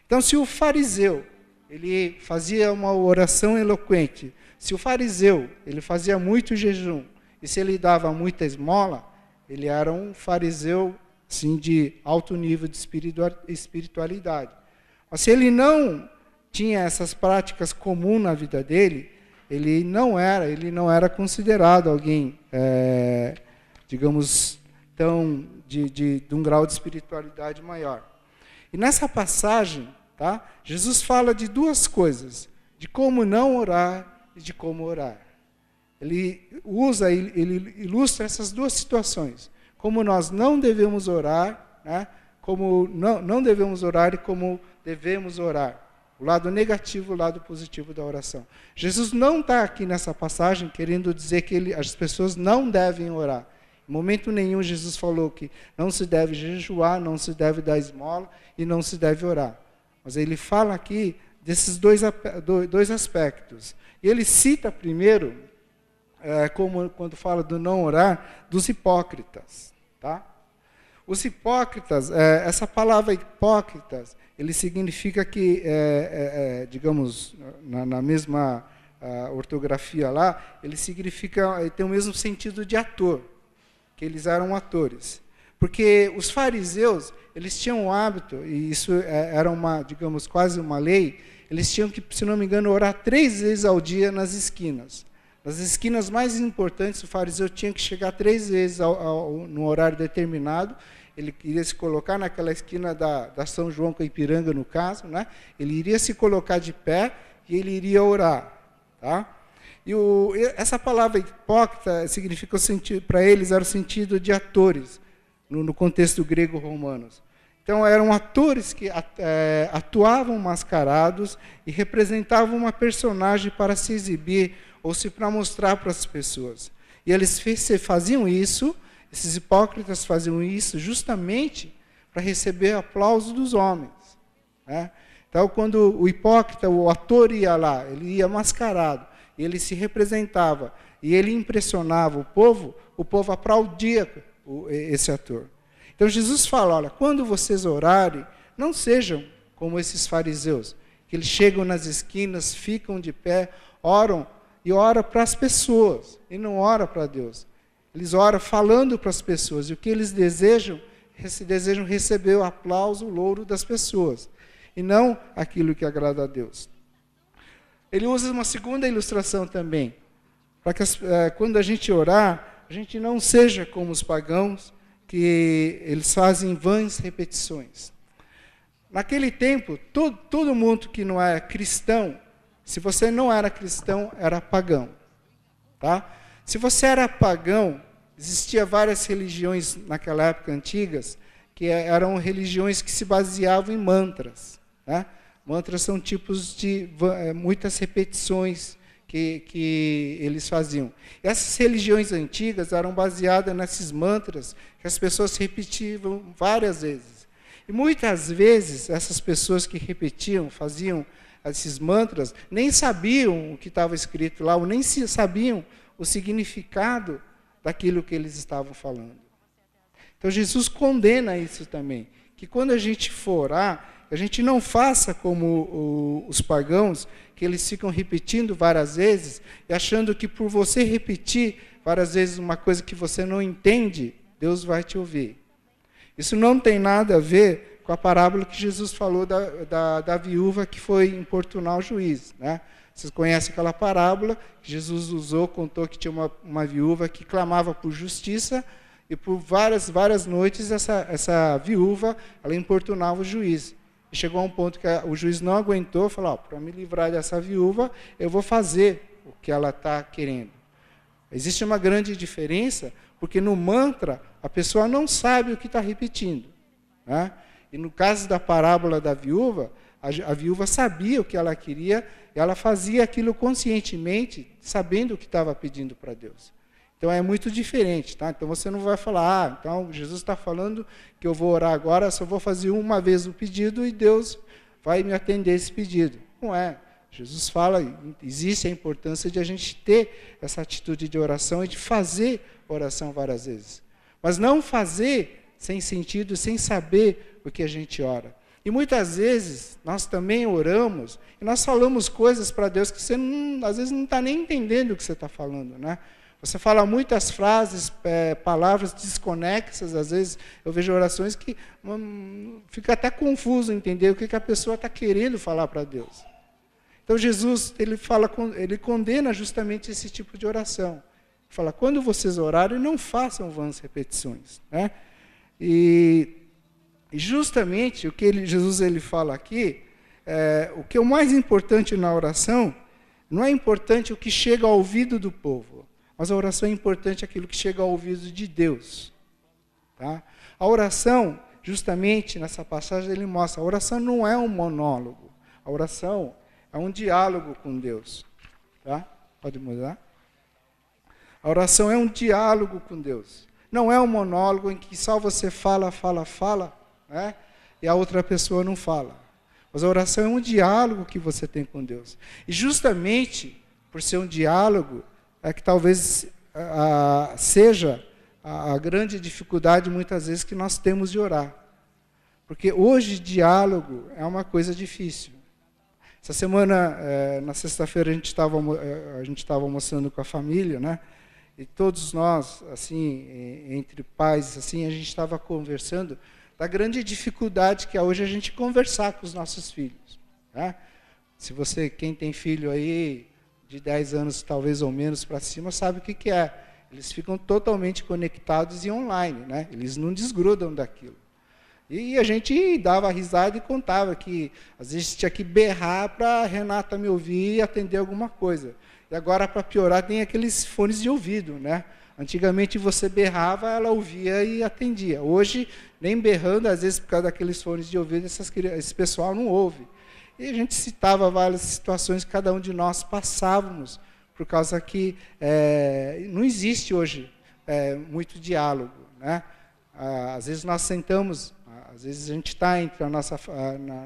Então, se o fariseu ele fazia uma oração eloquente, se o fariseu ele fazia muito jejum, e se ele dava muita esmola, ele era um fariseu assim, de alto nível de espiritualidade. Mas se ele não tinha essas práticas comuns na vida dele, ele não era considerado alguém, digamos, de um grau de espiritualidade maior. E nessa passagem, tá, Jesus fala de 2 coisas, de como não orar e de como orar. Ele ilustra essas 2 situações, como nós não devemos orar, né, como não devemos orar e como devemos orar. O lado negativo, o lado positivo da oração. Jesus não está aqui nessa passagem querendo dizer que as pessoas não devem orar. Em momento nenhum Jesus falou que não se deve jejuar, não se deve dar esmola e não se deve orar. Mas ele fala aqui desses 2 aspectos. E ele cita primeiro, como quando fala do não orar, dos hipócritas. Tá? Os hipócritas, essa palavra hipócritas, ele significa que, digamos, na mesma ortografia lá, ele tem o mesmo sentido de ator, que eles eram atores. Porque os fariseus, eles tinham o hábito, e isso era digamos, quase uma lei, eles tinham que, se não me engano, orar 3 vezes ao dia nas esquinas. Nas esquinas mais importantes, o fariseu tinha que chegar 3 vezes no horário determinado. Ele iria se colocar naquela esquina da São João com a Ipiranga, no caso, né? Ele iria se colocar de pé e ele iria orar. Tá? E essa palavra hipócrita significa, para eles, era o sentido de atores, no contexto grego-romano. Então, eram atores que atuavam mascarados e representavam uma personagem para se exibir ou para mostrar para as pessoas. E eles faziam isso, esses hipócritas faziam isso justamente para receber aplauso dos homens. Né? Então, quando o hipócrita, o ator ia lá, ele ia mascarado, e ele se representava, e ele impressionava o povo aplaudia esse ator. Então, Jesus fala, olha, quando vocês orarem, não sejam como esses fariseus, que eles chegam nas esquinas, ficam de pé, oram para as pessoas, e não oram para Deus. Eles oram falando para as pessoas, e o que eles desejam receber o aplauso, o louro das pessoas, e não aquilo que agrada a Deus. Ele usa uma segunda ilustração também, para que quando a gente orar, a gente não seja como os pagãos, que eles fazem vãs repetições. Naquele tempo, todo mundo que não era cristão, se você não era cristão, era pagão. Tá? Se você era pagão, existiam várias religiões naquela época antigas, que eram religiões que se baseavam em mantras. Né? Mantras são tipos de muitas repetições que eles faziam. Essas religiões antigas eram baseadas nesses mantras que as pessoas repetiam várias vezes. E muitas vezes essas pessoas que repetiam, faziam esses mantras, nem sabiam o que estava escrito lá, ou nem sabiam o significado daquilo que eles estavam falando. Então Jesus condena isso também, que quando a gente for orar, a gente não faça como os pagãos, que eles ficam repetindo várias vezes, e achando que por você repetir várias vezes uma coisa que você não entende, Deus vai te ouvir. Isso não tem nada a ver com a parábola que Jesus falou da viúva que foi importunar o juiz, né? Vocês conhecem aquela parábola que Jesus usou, contou que tinha uma viúva que clamava por justiça, e por várias noites essa viúva ela importunava o juiz. E chegou a um ponto que o juiz não aguentou, falou, para me livrar dessa viúva, eu vou fazer o que ela está querendo. Existe uma grande diferença, porque no mantra, a pessoa não sabe o que está repetindo, né? E no caso da parábola da viúva, a viúva sabia o que ela queria, e ela fazia aquilo conscientemente, sabendo o que estava pedindo para Deus. Então é muito diferente, tá? Então você não vai falar, então Jesus está falando que eu vou orar agora, só vou fazer uma vez o pedido e Deus vai me atender esse pedido. Não é. Jesus fala, existe a importância de a gente ter essa atitude de oração e de fazer oração várias vezes. Mas não fazer sem sentido, sem saber o que a gente ora. E muitas vezes nós também oramos e nós falamos coisas para Deus que você às vezes não está nem entendendo o que você está falando, né? Você fala muitas frases, palavras desconexas, às vezes eu vejo orações que fica até confuso entender o que a pessoa está querendo falar para Deus. Então Jesus, ele condena justamente esse tipo de oração. Ele fala, quando vocês orarem, não façam vãs repetições, né? E justamente o que Jesus fala aqui, o que é o mais importante na oração, não é importante o que chega ao ouvido do povo, mas a oração é importante aquilo que chega ao ouvido de Deus. Tá? A oração, justamente nessa passagem, ele mostra, a oração não é um monólogo, a oração é um diálogo com Deus. Tá? Pode mudar? A oração é um diálogo com Deus. Não é um monólogo em que só você fala, né? E a outra pessoa não fala. Mas a oração é um diálogo que você tem com Deus. E justamente por ser um diálogo, é que talvez seja a grande dificuldade, muitas vezes, que nós temos de orar. Porque hoje, diálogo é uma coisa difícil. Essa semana, na sexta-feira, a gente estava almoçando com a família, né? E todos nós, assim, entre pais, assim, a gente estava conversando da grande dificuldade que é hoje a gente conversar com os nossos filhos. Né? Quem tem filho aí de 10 anos, talvez ou menos para cima, sabe o que é. Eles ficam totalmente conectados e online, né? Eles não desgrudam daquilo. E a gente dava risada e contava que às vezes tinha que berrar para a Renata me ouvir e atender alguma coisa. E agora, para piorar, tem aqueles fones de ouvido, né? Antigamente você berrava, ela ouvia e atendia. Hoje, nem berrando, às vezes por causa daqueles fones de ouvido, esse pessoal não ouve. E a gente citava várias situações que cada um de nós passávamos, por causa que não existe hoje muito diálogo, né? Às vezes nós sentamos, às vezes a gente está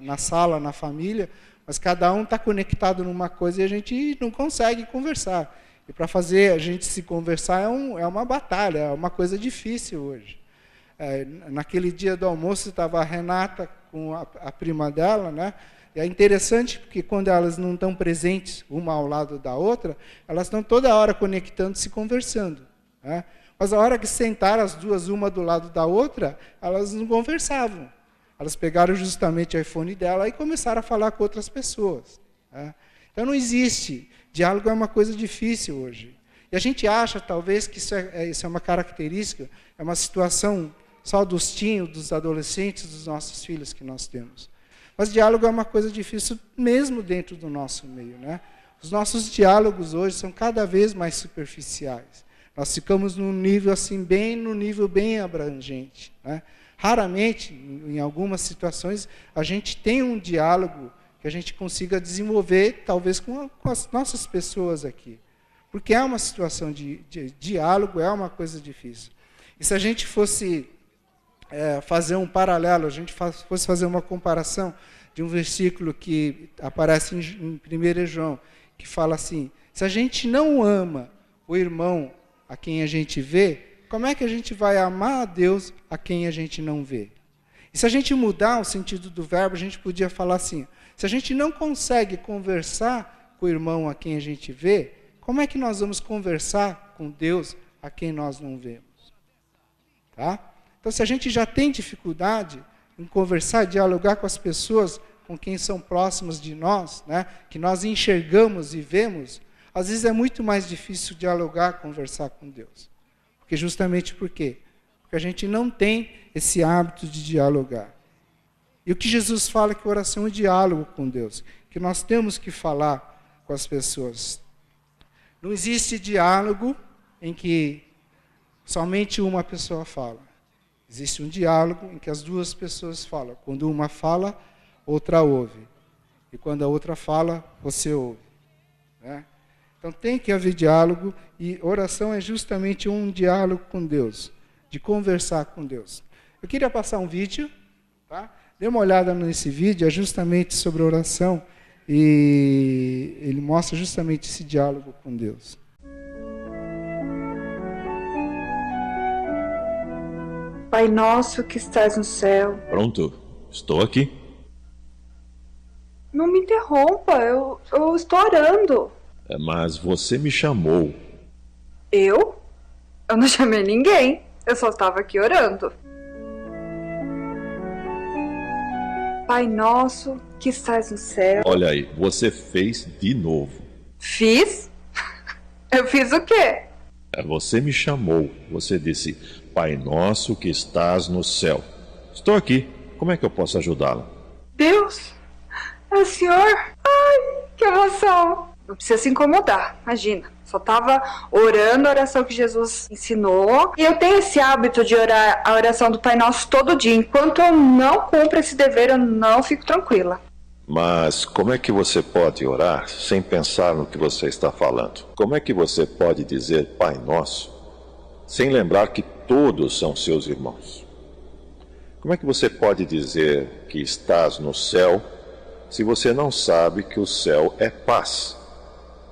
na sala, na família, mas cada um está conectado numa coisa e a gente não consegue conversar. E para fazer a gente se conversar é uma batalha, é uma coisa difícil hoje. Naquele dia do almoço estava a Renata com a prima dela, né? E é interessante porque quando elas não estão presentes uma ao lado da outra, elas estão toda hora conectando-se e conversando, né? Mas a hora que sentaram as duas, uma do lado da outra, elas não conversavam. Elas pegaram justamente o iPhone dela e começaram a falar com outras pessoas, né? Então não existe. Diálogo é uma coisa difícil hoje. E a gente acha, talvez, que isso é uma característica, é uma situação só dos teens, dos adolescentes, dos nossos filhos que nós temos. Mas diálogo é uma coisa difícil mesmo dentro do nosso meio, né? Os nossos diálogos hoje são cada vez mais superficiais. Nós ficamos num nível assim, bem abrangente, né? Raramente, em algumas situações, a gente tem um diálogo que a gente consiga desenvolver, talvez, com as nossas pessoas aqui. Porque é uma situação de diálogo, é uma coisa difícil. E se a gente fosse fazer um paralelo, a gente fosse fazer uma comparação de um versículo que aparece em 1 João, que fala assim, se a gente não ama o irmão a quem a gente vê, como é que a gente vai amar a Deus a quem a gente não vê? E se a gente mudar o sentido do verbo, a gente podia falar assim, se a gente não consegue conversar com o irmão a quem a gente vê, como é que nós vamos conversar com Deus a quem nós não vemos? Tá? Então, se a gente já tem dificuldade em conversar, dialogar com as pessoas com quem são próximas de nós, né, que nós enxergamos e vemos, às vezes é muito mais difícil dialogar, conversar com Deus. Porque justamente por quê? Porque a gente não tem esse hábito de dialogar. E o que Jesus fala é que a oração é um diálogo com Deus, que nós temos que falar com as pessoas. Não existe diálogo em que somente uma pessoa fala. Existe um diálogo em que as duas pessoas falam. Quando uma fala, outra ouve. E quando a outra fala, você ouve. Né? Então tem que haver diálogo, e oração é justamente um diálogo com Deus, de conversar com Deus. Eu queria passar um vídeo, tá? Dê uma olhada nesse vídeo, é justamente sobre oração, e ele mostra justamente esse diálogo com Deus. Pai nosso que estás no céu. Pronto, estou aqui. Não me interrompa, eu estou orando. Mas você me chamou. Eu? Eu não chamei ninguém, eu só estava aqui orando. Pai nosso que estás no céu. Olha aí, você fez de novo. Fiz? Eu fiz o quê? Você me chamou, você disse, Pai nosso que estás no céu. Estou aqui, como é que eu posso ajudá-la? Deus, é o Senhor? Ai, que emoção. Não precisa se incomodar, imagina. Só estava orando a oração que Jesus ensinou. E eu tenho esse hábito de orar a oração do Pai Nosso todo dia. Enquanto eu não cumpro esse dever, eu não fico tranquila. Mas como é que você pode orar sem pensar no que você está falando? Como é que você pode dizer Pai Nosso sem lembrar que todos são seus irmãos? Como é que você pode dizer que estás no céu se você não sabe que o céu é paz?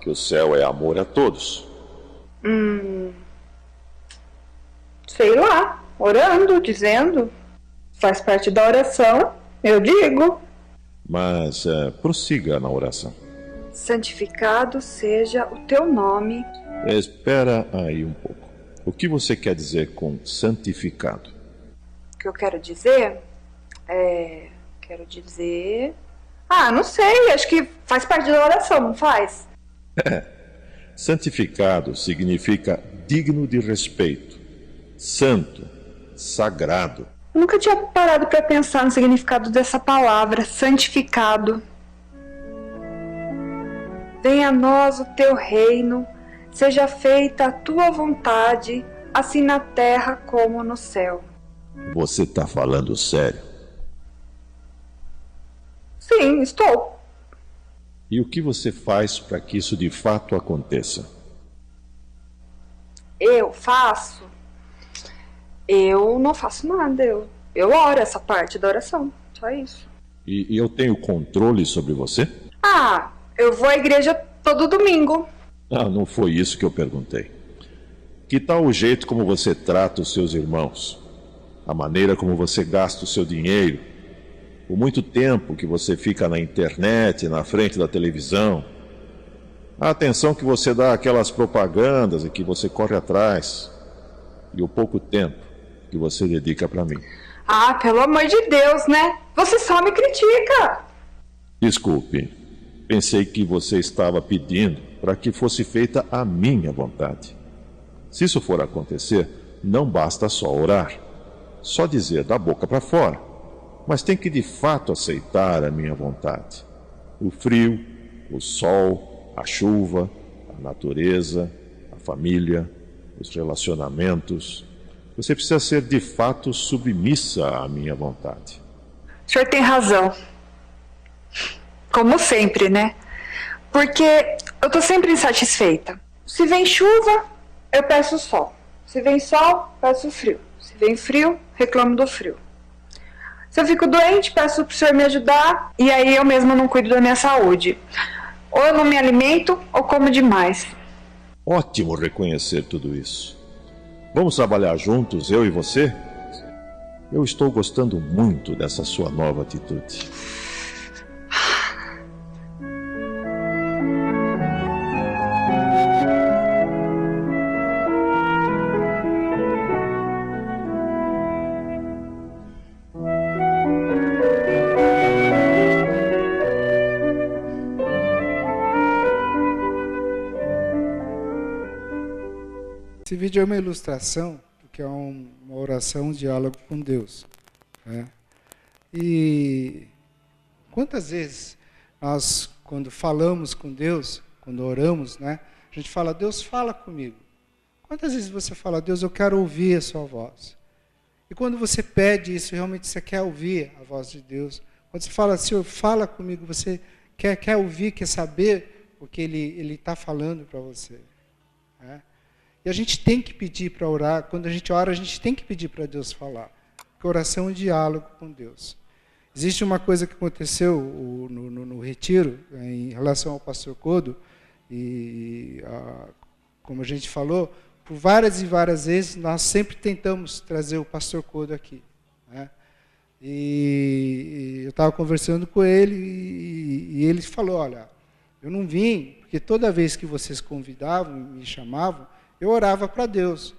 Que o céu é amor a todos? Sei lá, orando, dizendo. Faz parte da oração, eu digo. Mas prossiga na oração. Santificado seja o teu nome. Espera aí um pouco. O que você quer dizer com santificado? O que eu quero dizer não sei, acho que faz parte da oração, não faz? Santificado significa digno de respeito, santo, sagrado. Eu nunca tinha parado para pensar no significado dessa palavra, santificado. Venha a nós o teu reino, seja feita a tua vontade, assim na terra como no céu. Você está falando sério? Sim, estou. E o que você faz para que isso de fato aconteça? Eu faço? Eu não faço nada, eu oro essa parte da oração, só isso. E eu tenho controle sobre você? Eu vou à igreja todo domingo. Não foi isso que eu perguntei. Que tal o jeito como você trata os seus irmãos? A maneira como você gasta o seu dinheiro? O muito tempo que você fica na internet, na frente da televisão? A atenção que você dá àquelas propagandas e que você corre atrás? E o pouco tempo que você dedica para mim? Pelo amor de Deus, né? Você só me critica. Desculpe, pensei que você estava pedindo para que fosse feita a minha vontade. Se isso for acontecer, não basta só orar, só dizer da boca para fora, mas tem que de fato aceitar a minha vontade. O frio, o sol, a chuva, a natureza, a família, os relacionamentos. Você precisa ser de fato submissa à minha vontade. O senhor tem razão. como sempre, né? Porque eu tô sempre insatisfeita. Se vem chuva, eu peço sol. Se vem sol, peço frio. Se vem frio, reclamo do frio. Se eu fico doente, peço pro senhor me ajudar, e aí eu mesma não cuido da minha saúde. Ou eu não me alimento, ou como demais. Ótimo reconhecer tudo isso. Vamos trabalhar juntos, eu e você? Eu estou gostando muito dessa sua nova atitude. Esse vídeo é uma ilustração do que é uma oração, um diálogo com Deus, né? E quantas vezes nós, quando falamos com Deus, quando oramos, né, a gente fala, Deus, fala comigo. Quantas vezes você fala, Deus, eu quero ouvir a sua voz? E quando você pede isso, realmente você quer ouvir a voz de Deus. Quando você fala, Senhor, fala comigo, você quer ouvir, quer saber o que Ele está falando para você, né? E a gente tem que pedir para orar. Quando a gente ora, a gente tem que pedir para Deus falar. Porque oração é um diálogo com Deus. Existe uma coisa que aconteceu no retiro, em relação ao pastor Codo, como a gente falou, por várias e várias vezes, nós sempre tentamos trazer o pastor Codo aqui, né? E eu estava conversando com ele, e ele falou, olha, eu não vim, porque toda vez que vocês convidavam, me chamavam, eu orava para Deus.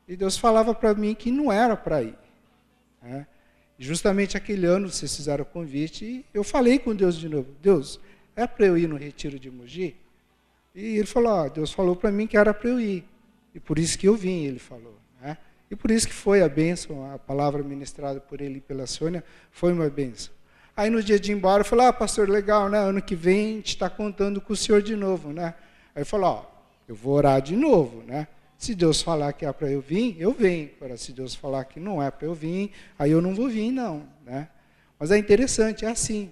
E Deus falava para mim que não era para ir, né? E justamente aquele ano vocês fizeram o convite e eu falei com Deus de novo. Deus, é para eu ir no retiro de Mogi? E ele falou, Deus falou para mim que era para eu ir. E por isso que eu vim, ele falou, né? E por isso que foi a bênção, a palavra ministrada por ele e pela Sônia, foi uma bênção. Aí no dia de ir embora, eu falei, pastor, legal, né? Ano que vem a gente está contando com o senhor de novo, né? Aí ele falou, eu vou orar de novo, né? Se Deus falar que é para eu vir, eu venho. Agora, se Deus falar que não é para eu vir, aí eu não vou vir, não, né? Mas é interessante, é assim.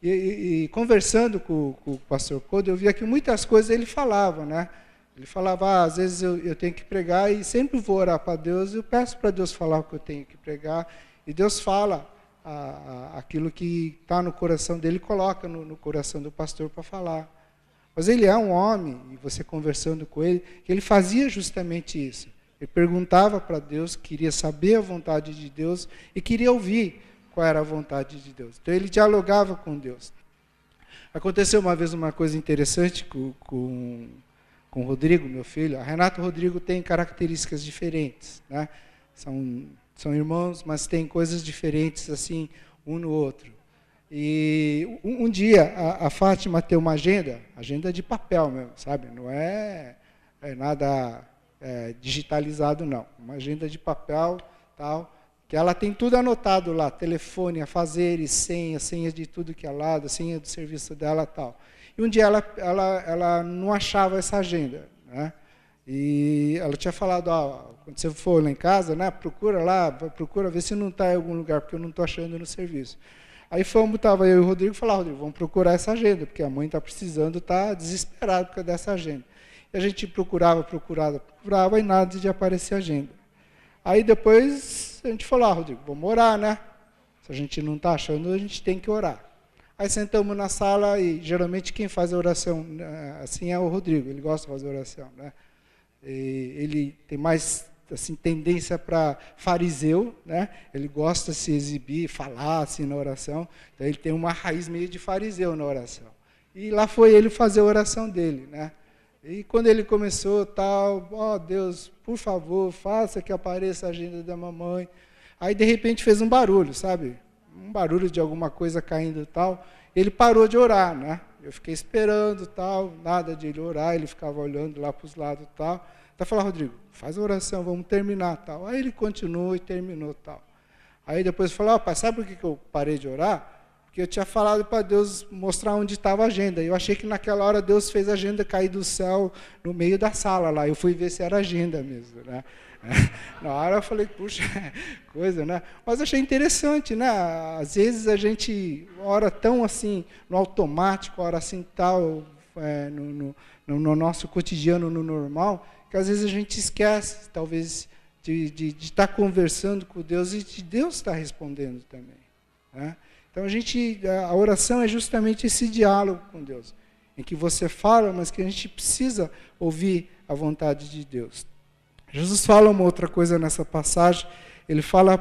E conversando com o pastor Codo, eu via que muitas coisas ele falava, né? Ele falava, às vezes eu tenho que pregar e sempre vou orar para Deus, eu peço para Deus falar o que eu tenho que pregar, e Deus fala aquilo que está no coração dele, coloca no coração do pastor para falar. Mas ele é um homem, e você conversando com ele, que ele fazia justamente isso. Ele perguntava para Deus, queria saber a vontade de Deus e queria ouvir qual era a vontade de Deus. Então ele dialogava com Deus. Aconteceu uma vez uma coisa interessante com o Rodrigo, meu filho. A Renato e o Rodrigo têm características diferentes, né? São irmãos, mas têm coisas diferentes assim, um no outro. E um dia a Fátima tem uma agenda de papel mesmo, sabe? Não é nada digitalizado, não. Uma agenda de papel, tal, que ela tem tudo anotado lá, telefone, afazeres, senha de tudo que é lado, senha do serviço dela, tal. E um dia ela não achava essa agenda, né? E ela tinha falado, quando você for lá em casa, né, procura ver se não está em algum lugar, porque eu não estou achando no serviço. Aí estava eu e o Rodrigo, Rodrigo, vamos procurar essa agenda, porque a mãe está precisando, está desesperada por causa dessa agenda. E a gente procurava, e nada de aparecer a agenda. Aí depois a gente falou, Rodrigo, vamos orar, né? Se a gente não está achando, a gente tem que orar. Aí sentamos na sala e geralmente quem faz a oração assim é o Rodrigo, ele gosta de fazer oração, né? E ele tem mais assim, tendência para fariseu, né? Ele gosta de se exibir, falar assim na oração, então ele tem uma raiz meio de fariseu na oração. E lá foi ele fazer a oração dele, né? E quando ele começou, tal, Deus, por favor, faça que apareça a agenda da mamãe. Aí de repente fez um barulho, sabe? Um barulho de alguma coisa caindo e tal. Ele parou de orar, né? Eu fiquei esperando, tal, nada de ele orar, ele ficava olhando lá para os lados e tal. Até falar, Rodrigo, faz a oração, vamos terminar, tal. Aí ele continuou e terminou, tal. Aí depois falou, pai, sabe por que eu parei de orar? Porque eu tinha falado para Deus mostrar onde estava a agenda. Eu achei que naquela hora Deus fez a agenda cair do céu no meio da sala lá. Eu fui ver se era agenda mesmo, né? Na hora eu falei, puxa, coisa, né? Mas achei interessante, né? Às vezes a gente ora tão assim, no automático, ora assim tal, no nosso cotidiano, no normal, que às vezes a gente esquece, talvez, de estar conversando com Deus e de Deus estar respondendo também. Né? Então a oração é justamente esse diálogo com Deus, em que você fala, mas que a gente precisa ouvir a vontade de Deus. Jesus fala uma outra coisa nessa passagem, ele fala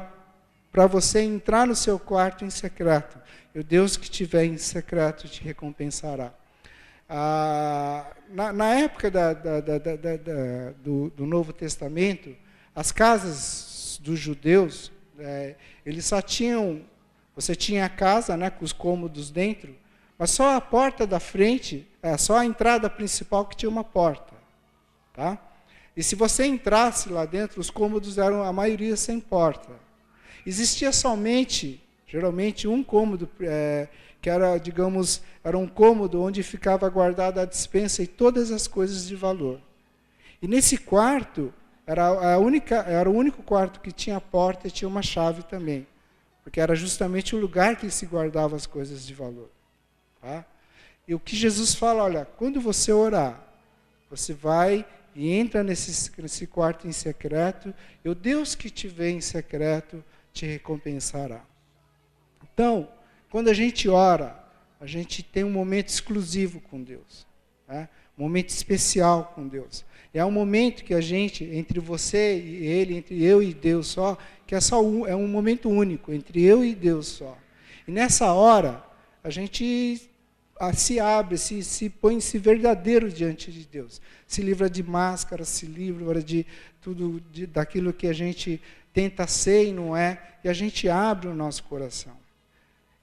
para você entrar no seu quarto em secreto, e o Deus que estiver em secreto te recompensará. Na época do Novo Testamento, as casas dos judeus, eles só tinham, você tinha a casa, né, com os cômodos dentro, mas só a porta da frente, só a entrada principal que tinha uma porta. Tá? E se você entrasse lá dentro, os cômodos eram a maioria sem porta. Existia somente, geralmente, um cômodo, que era, digamos, era um cômodo onde ficava guardada a despensa e todas as coisas de valor. E nesse quarto, era o único quarto que tinha porta e tinha uma chave também, porque era justamente o lugar que se guardava as coisas de valor. Tá? E o que Jesus fala, olha, quando você orar, você vai e entra nesse quarto em secreto, e o Deus que te vê em secreto te recompensará. Então, quando a gente ora, a gente tem um momento exclusivo com Deus, né? Um momento especial com Deus. É um momento que a gente, entre você e Ele, entre eu e Deus só, que é um momento único, entre eu e Deus só. E nessa hora, a gente se abre, se põe-se verdadeiro diante de Deus. Se livra de máscara, se livra de tudo, daquilo que a gente tenta ser e não é, e a gente abre o nosso coração.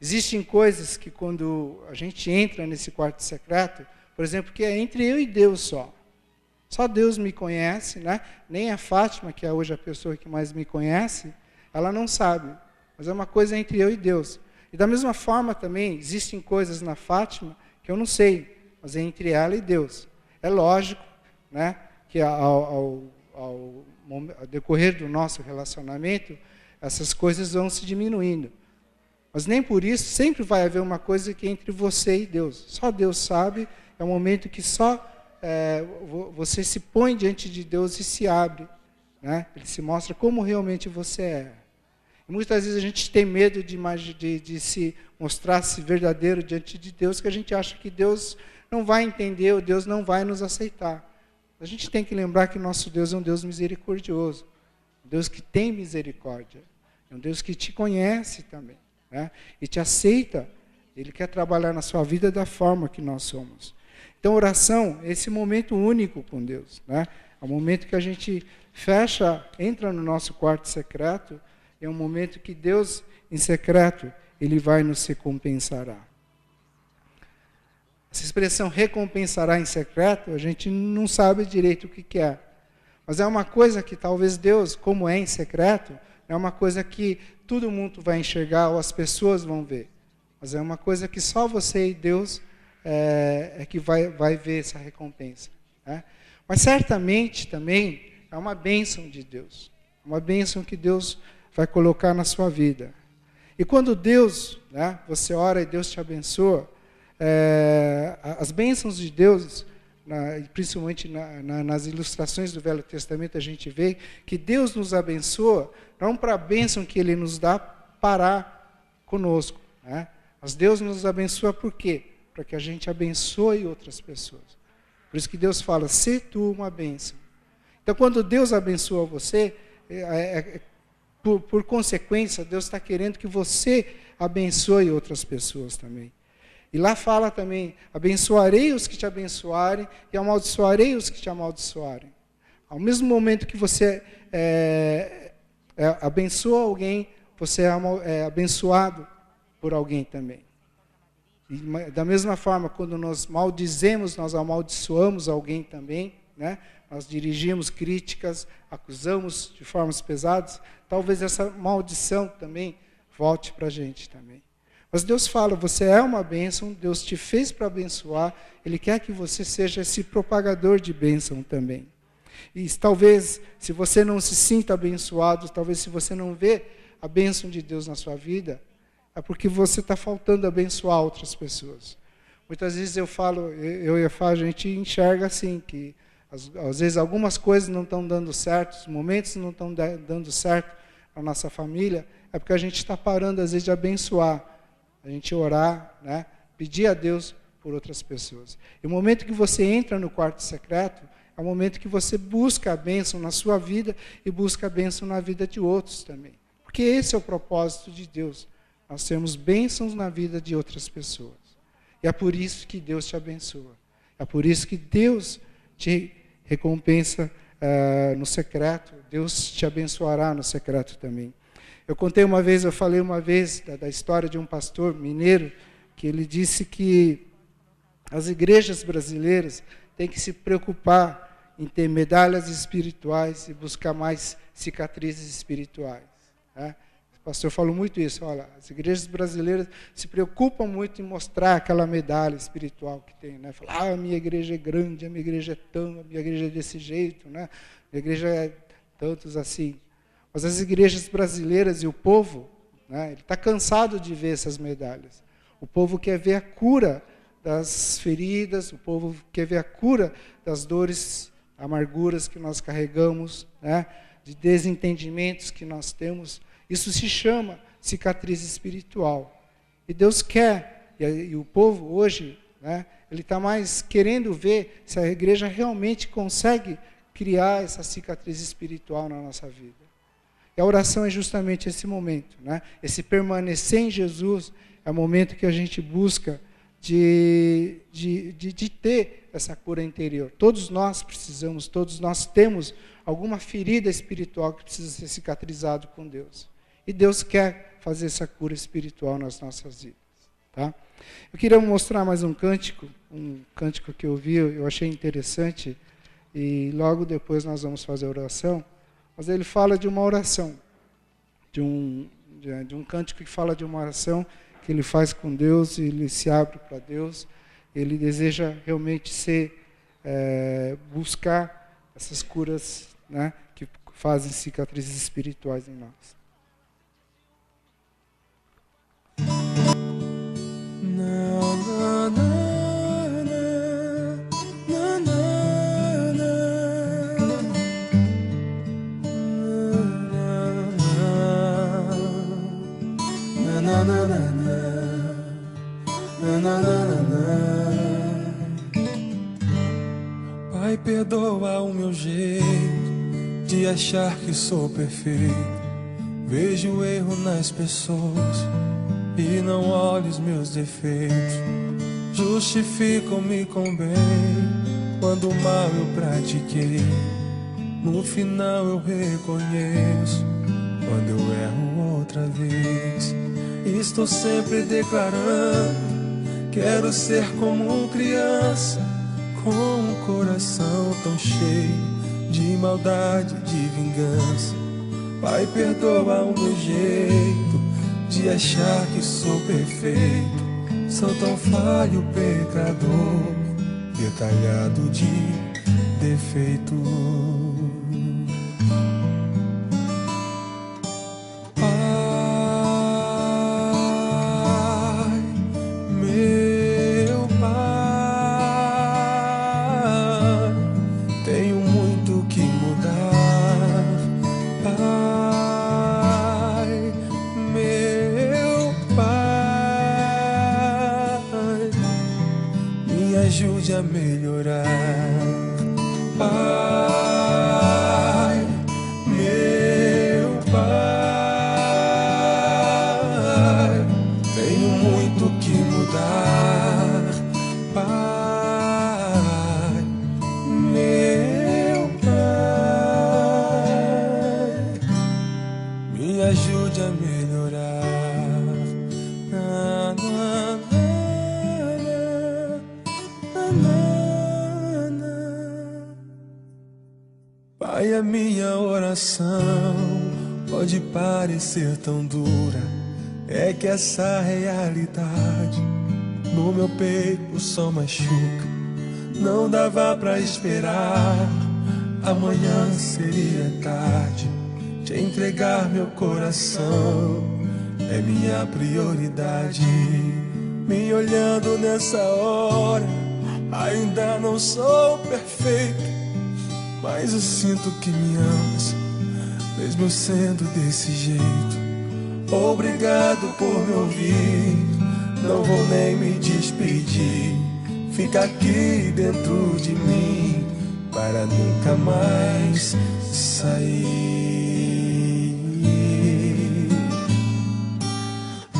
Existem coisas que quando a gente entra nesse quarto secreto, por exemplo, que é entre eu e Deus só. Só Deus me conhece, né? Nem a Fátima, que é hoje a pessoa que mais me conhece, ela não sabe. Mas é uma coisa entre eu e Deus. E da mesma forma também, existem coisas na Fátima que eu não sei, mas é entre ela e Deus. É lógico, né, que ao decorrer do nosso relacionamento, essas coisas vão se diminuindo. Mas nem por isso sempre vai haver uma coisa que é entre você e Deus. Só Deus sabe, é um momento que só você se põe diante de Deus e se abre. Né? Ele se mostra como realmente você é. E muitas vezes a gente tem medo de se mostrar-se verdadeiro diante de Deus, que a gente acha que Deus não vai entender, ou Deus não vai nos aceitar. A gente tem que lembrar que nosso Deus é um Deus misericordioso, um Deus que tem misericórdia, é um Deus que te conhece também, né? E te aceita. Ele quer trabalhar na sua vida da forma que nós somos. Então, oração é esse momento único com Deus, né? É o momento que a gente entra no nosso quarto secreto. É um momento que Deus, em secreto, Ele vai nos recompensará. Essa expressão recompensará em secreto, a gente não sabe direito o que é. Mas é uma coisa que talvez Deus, como é em secreto, é uma coisa que todo mundo vai enxergar ou as pessoas vão ver. Mas é uma coisa que só você e Deus que vai ver essa recompensa. Né? Mas certamente também é uma bênção de Deus. Uma bênção que Deus vai colocar na sua vida. E quando Deus, né, você ora e Deus te abençoa, as bênçãos de Deus, principalmente nas ilustrações do Velho Testamento, a gente vê que Deus nos abençoa, não para a bênção que Ele nos dá parar conosco. Né? Mas Deus nos abençoa por quê? Para que a gente abençoe outras pessoas. Por isso que Deus fala, sê tu uma bênção. Então, quando Deus abençoa você, por consequência, Deus está querendo que você abençoe outras pessoas também. E lá fala também, abençoarei os que te abençoarem e amaldiçoarei os que te amaldiçoarem. Ao mesmo momento que você abençoa alguém, você é abençoado por alguém também. E da mesma forma, quando nós maldizemos, nós amaldiçoamos alguém também, né? Nós dirigimos críticas, acusamos de formas pesadas, talvez essa maldição também volte para a gente também. Mas Deus fala, você é uma bênção, Deus te fez para abençoar, Ele quer que você seja esse propagador de bênção também. E talvez, se você não se sinta abençoado, talvez se você não vê a bênção de Deus na sua vida, é porque você está faltando abençoar outras pessoas. Muitas vezes eu falo, eu e a Fá, a gente enxerga assim, que às vezes algumas coisas não estão dando certo, os momentos não estão dando certo na nossa família, é porque a gente está parando às vezes de abençoar, a gente orar, né? Pedir a Deus por outras pessoas. E o momento que você entra no quarto secreto, é o momento que você busca a bênção na sua vida e busca a bênção na vida de outros também. Porque esse é o propósito de Deus. Nós temos bênçãos na vida de outras pessoas. E é por isso que Deus te abençoa. É por isso que Deus te recompensa no secreto. Deus te abençoará no secreto também. Eu falei uma vez da história de um pastor mineiro, que ele disse que as igrejas brasileiras têm que se preocupar em ter medalhas espirituais e buscar mais cicatrizes espirituais. Né? O pastor falou muito isso. Olha, as igrejas brasileiras se preocupam muito em mostrar aquela medalha espiritual que tem. Né? Falar, a minha igreja é grande, a minha igreja é tão, a minha igreja é desse jeito, né? A minha igreja é tantos assim. Mas as igrejas brasileiras e o povo, né, ele está cansado de ver essas medalhas. O povo quer ver a cura das feridas, o povo quer ver a cura das dores, amarguras que nós carregamos, né, de desentendimentos que nós temos. Isso se chama cicatriz espiritual. E Deus quer, e o povo hoje, né, ele está mais querendo ver se a igreja realmente consegue criar essa cicatriz espiritual na nossa vida. E a oração é justamente esse momento, né? Esse permanecer em Jesus é o momento que a gente busca de ter essa cura interior. Todos nós precisamos, todos nós temos alguma ferida espiritual que precisa ser cicatrizado com Deus. E Deus quer fazer essa cura espiritual nas nossas vidas. Tá? Eu queria mostrar mais um cântico que eu vi, eu achei interessante, e logo depois nós vamos fazer a oração. Mas ele fala de uma oração, de um cântico que fala de uma oração que ele faz com Deus, e ele se abre para Deus, ele deseja realmente buscar essas curas, né, que fazem cicatrizes espirituais em nós. Pai, perdoa o meu jeito de achar que sou perfeito. Vejo o erro nas pessoas e não olho os meus defeitos. Justificam-me com bem quando o mal eu pratiquei. No final eu reconheço quando eu erro outra vez. Estou sempre declarando, quero ser como criança, com um coração tão cheio de maldade, de vingança. Pai, perdoa o meu jeito de achar que sou perfeito. Sou tão falho, pecador, detalhado de defeito. Ajude a melhorar, Pai, meu Pai. Tenho muito que mudar, Pai, meu Pai. Me ajude a melhorar. Pai, a minha oração pode parecer tão dura, é que essa realidade no meu peito só machuca. Não dava pra esperar amanhã seria tarde de entregar meu coração. É minha prioridade. Me olhando nessa hora, ainda não sou perfeito, mas eu sinto que me amas, mesmo eu sendo desse jeito. Obrigado por me ouvir, não vou nem me despedir. Fica aqui dentro de mim para nunca mais sair.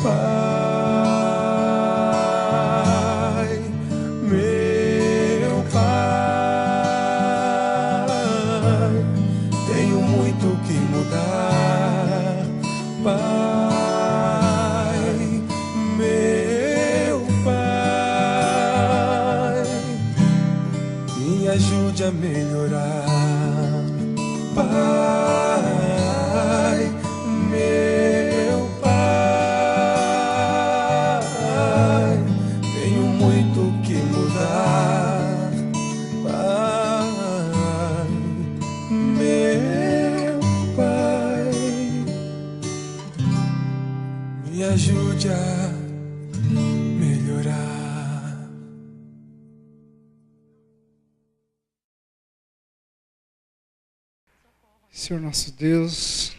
Pai, meu Pai, tenho muito que mudar. Pai, meu Pai, me ajude a melhorar. Pai, meu Pai, tenho muito que mudar. Pai, meu Pai, me ajude a melhorar. Senhor nosso Deus,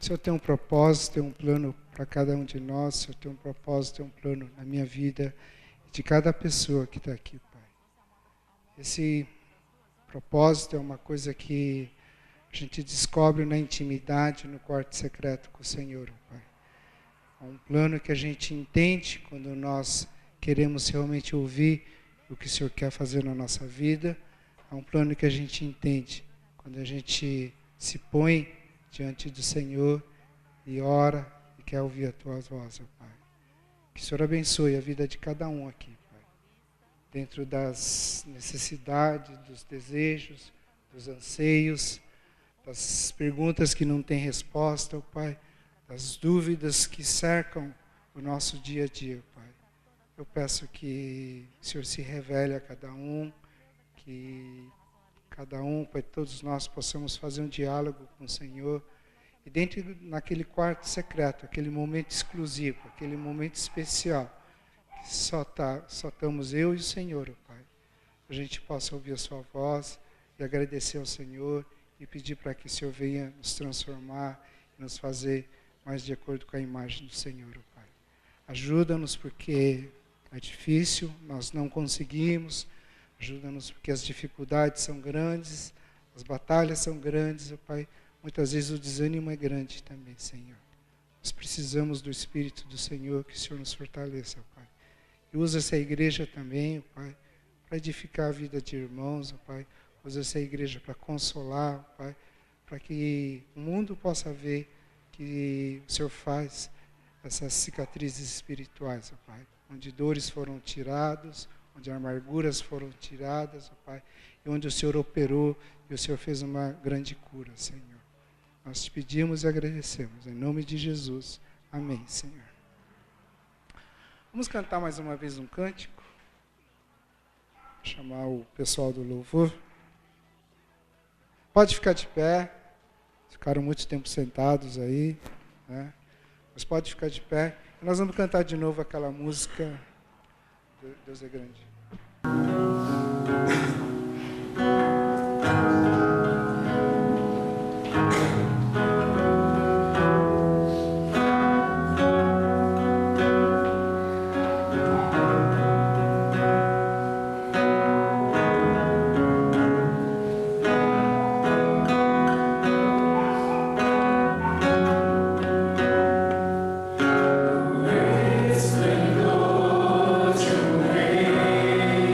o Senhor tem um propósito, tem um plano para cada um de nós. O Senhor tem um propósito, tem um plano na minha vida, de cada pessoa que está aqui, Pai. Esse propósito é uma coisa que a gente descobre na intimidade, no quarto secreto com o Senhor, Pai. É um plano que a gente entende quando nós queremos realmente ouvir o que o Senhor quer fazer na nossa vida. É um plano que a gente entende quando a gente se põe diante do Senhor e ora e quer ouvir a Tua voz, ó Pai. Que o Senhor abençoe a vida de cada um aqui, Pai. Dentro das necessidades, dos desejos, dos anseios, das perguntas que não têm resposta, ó Pai. Das dúvidas que cercam o nosso dia a dia, Pai. Eu peço que o Senhor se revele a cada um, que cada um, Pai, todos nós possamos fazer um diálogo com o Senhor. E dentro naquele quarto secreto, aquele momento exclusivo, aquele momento especial, que só estamos eu e o Senhor, ó Pai. A gente possa ouvir a sua voz e agradecer ao Senhor e pedir para que o Senhor venha nos transformar e nos fazer mais de acordo com a imagem do Senhor, ó Pai. Ajuda-nos porque é difícil, nós não conseguimos. Ajuda-nos porque as dificuldades são grandes, as batalhas são grandes, ó Pai. Muitas vezes o desânimo é grande também, Senhor. Nós precisamos do Espírito do Senhor, que o Senhor nos fortaleça, ó Pai. E usa essa igreja também, ó Pai, para edificar a vida de irmãos, ó Pai. Usa essa igreja para consolar, ó Pai, para que o mundo possa ver que o Senhor faz essas cicatrizes espirituais, ó Pai. Onde dores foram tiradas, onde amarguras foram tiradas, ó Pai, e onde o Senhor operou e o Senhor fez uma grande cura, Senhor. Nós te pedimos e agradecemos, em nome de Jesus. Amém, Senhor. Vamos cantar mais uma vez um cântico. Vou chamar o pessoal do louvor. Pode ficar de pé. Ficaram muito tempo sentados aí, né? Mas pode ficar de pé. E nós vamos cantar de novo aquela música... Deus é grande. Esplendor de um rei.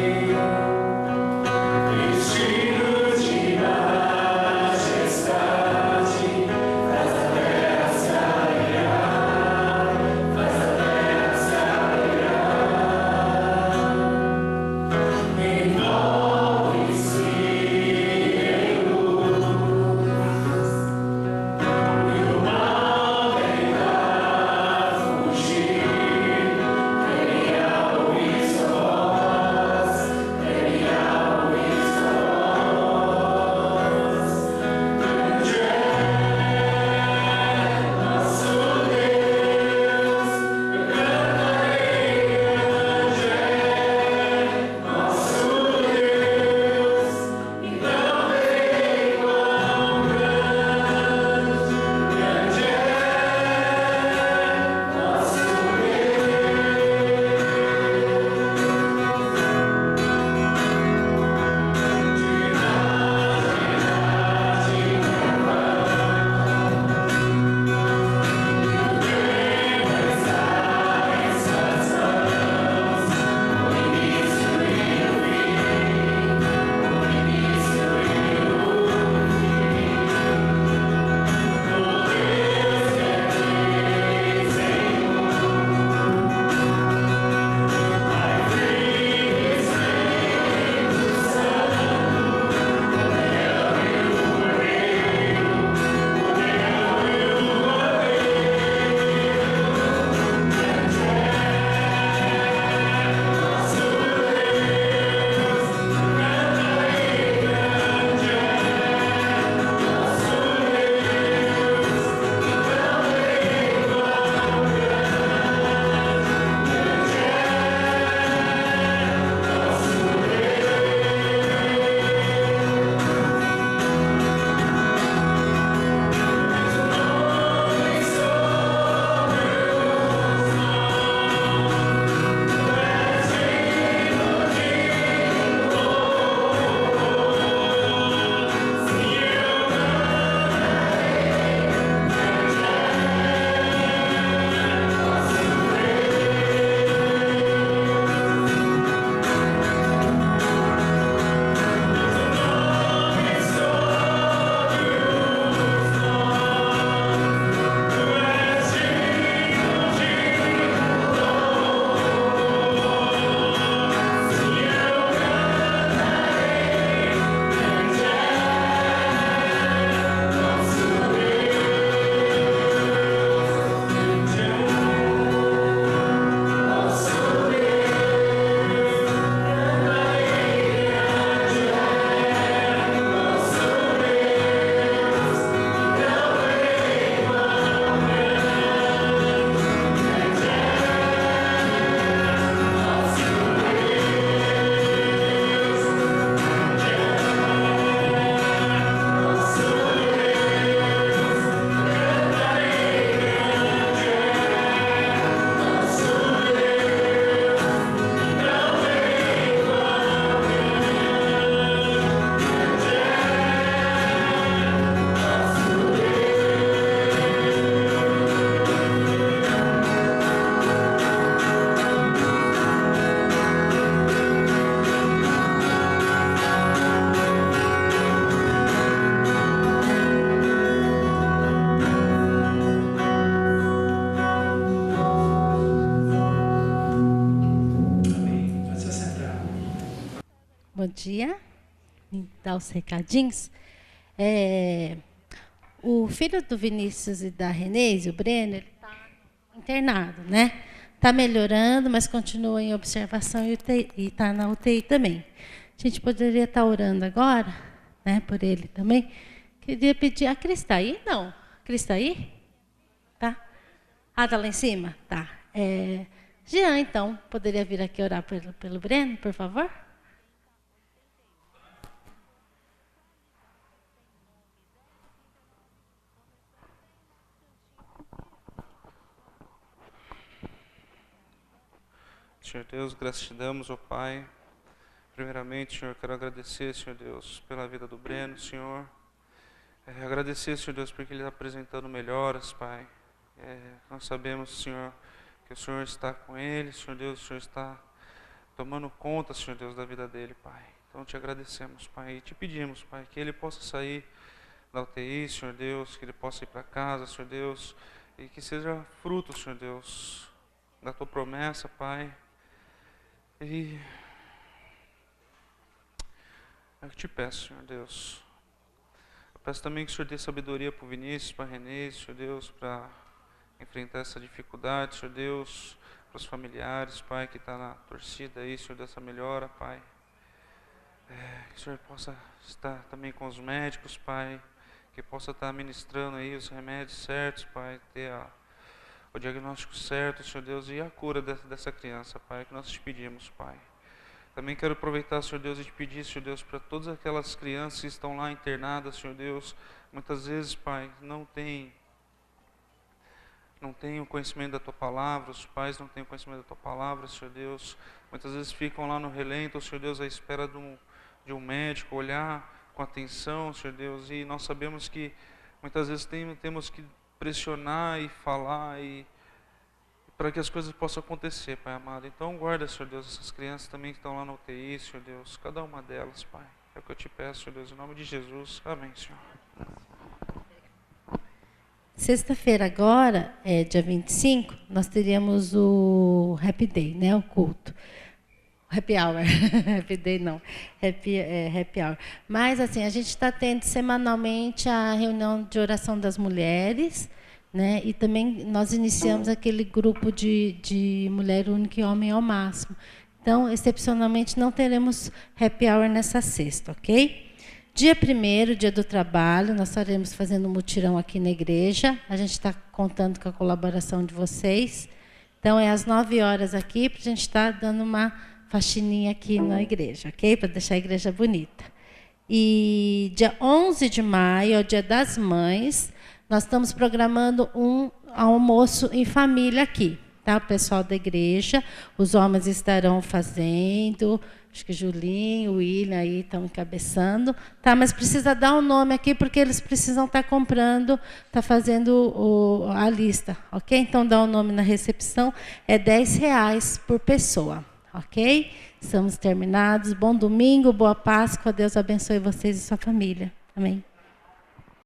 Bom dia. Vim dar os recadinhos. O filho do Vinícius e da Renise, o Breno, ele está internado, né? Está melhorando, mas continua em observação e está na UTI também. A gente poderia estar orando agora, né, por ele também. Queria pedir... A Cris está aí? Não. A Cris está aí? Tá? Ah, está lá em cima? Tá. Jean, então, poderia vir aqui orar pelo Breno, por favor? Senhor Deus, graças te damos, ó Pai. Primeiramente, Senhor, quero agradecer, Senhor Deus, pela vida do Breno, Senhor. Agradecer, Senhor Deus, porque ele está apresentando melhoras, Pai. Nós sabemos, Senhor, que o Senhor está com ele, Senhor Deus, o Senhor está tomando conta, Senhor Deus, da vida dele, Pai. Então te agradecemos, Pai, e te pedimos, Pai, que ele possa sair da UTI, Senhor Deus, que ele possa ir para casa, Senhor Deus, e que seja fruto, Senhor Deus, da tua promessa, Pai. E eu te peço, Senhor Deus. Eu peço também que o Senhor dê sabedoria para o Vinícius, para a Renê, Senhor Deus, para enfrentar essa dificuldade, Senhor Deus, para os familiares, Pai, que está na torcida aí, Senhor, dessa melhora, Pai. Que o Senhor possa estar também com os médicos, Pai, que possa estar ministrando aí os remédios certos, Pai, ter o diagnóstico certo, Senhor Deus, e a cura dessa criança, Pai, que nós te pedimos, Pai. Também quero aproveitar, Senhor Deus, e te pedir, Senhor Deus, para todas aquelas crianças que estão lá internadas, Senhor Deus, muitas vezes, Pai, não tem o conhecimento da Tua Palavra, os pais não têm o conhecimento da Tua Palavra, Senhor Deus, muitas vezes ficam lá no relento, Senhor Deus, à espera de um médico, olhar com atenção, Senhor Deus, e nós sabemos que muitas vezes temos que pressionar e falar para que as coisas possam acontecer, Pai amado. Então guarda, Senhor Deus, essas crianças também que estão lá na UTI, Senhor Deus, cada uma delas, Pai. É o que eu te peço, Senhor Deus, em nome de Jesus. Amém, Senhor. Sexta-feira agora, dia 25, nós teríamos o Happy Day, né, o culto. Happy Hour. Happy Day não. Happy Hour. Mas, assim, a gente está tendo semanalmente a reunião de oração das mulheres, né? E também nós iniciamos aquele grupo de mulher única e homem ao máximo. Então, excepcionalmente, não teremos Happy Hour nessa sexta, ok? Dia 1º, dia do trabalho, nós estaremos fazendo um mutirão aqui na igreja. A gente está contando com a colaboração de vocês. Então, é às 9 horas aqui, para a gente estar dando uma faxininha aqui na igreja, ok? Para deixar a igreja bonita. E dia 11 de maio, é o Dia das Mães, nós estamos programando um almoço em família aqui, tá? O pessoal da igreja, os homens estarão fazendo, acho que Julinho, William aí estão encabeçando, tá? Mas precisa dar um nome aqui, porque eles precisam estar comprando, tá fazendo a lista, ok? Então, dá um nome na recepção, é R$10 por pessoa. Ok? Estamos terminados. Bom domingo, boa Páscoa. Deus abençoe vocês e sua família. Amém.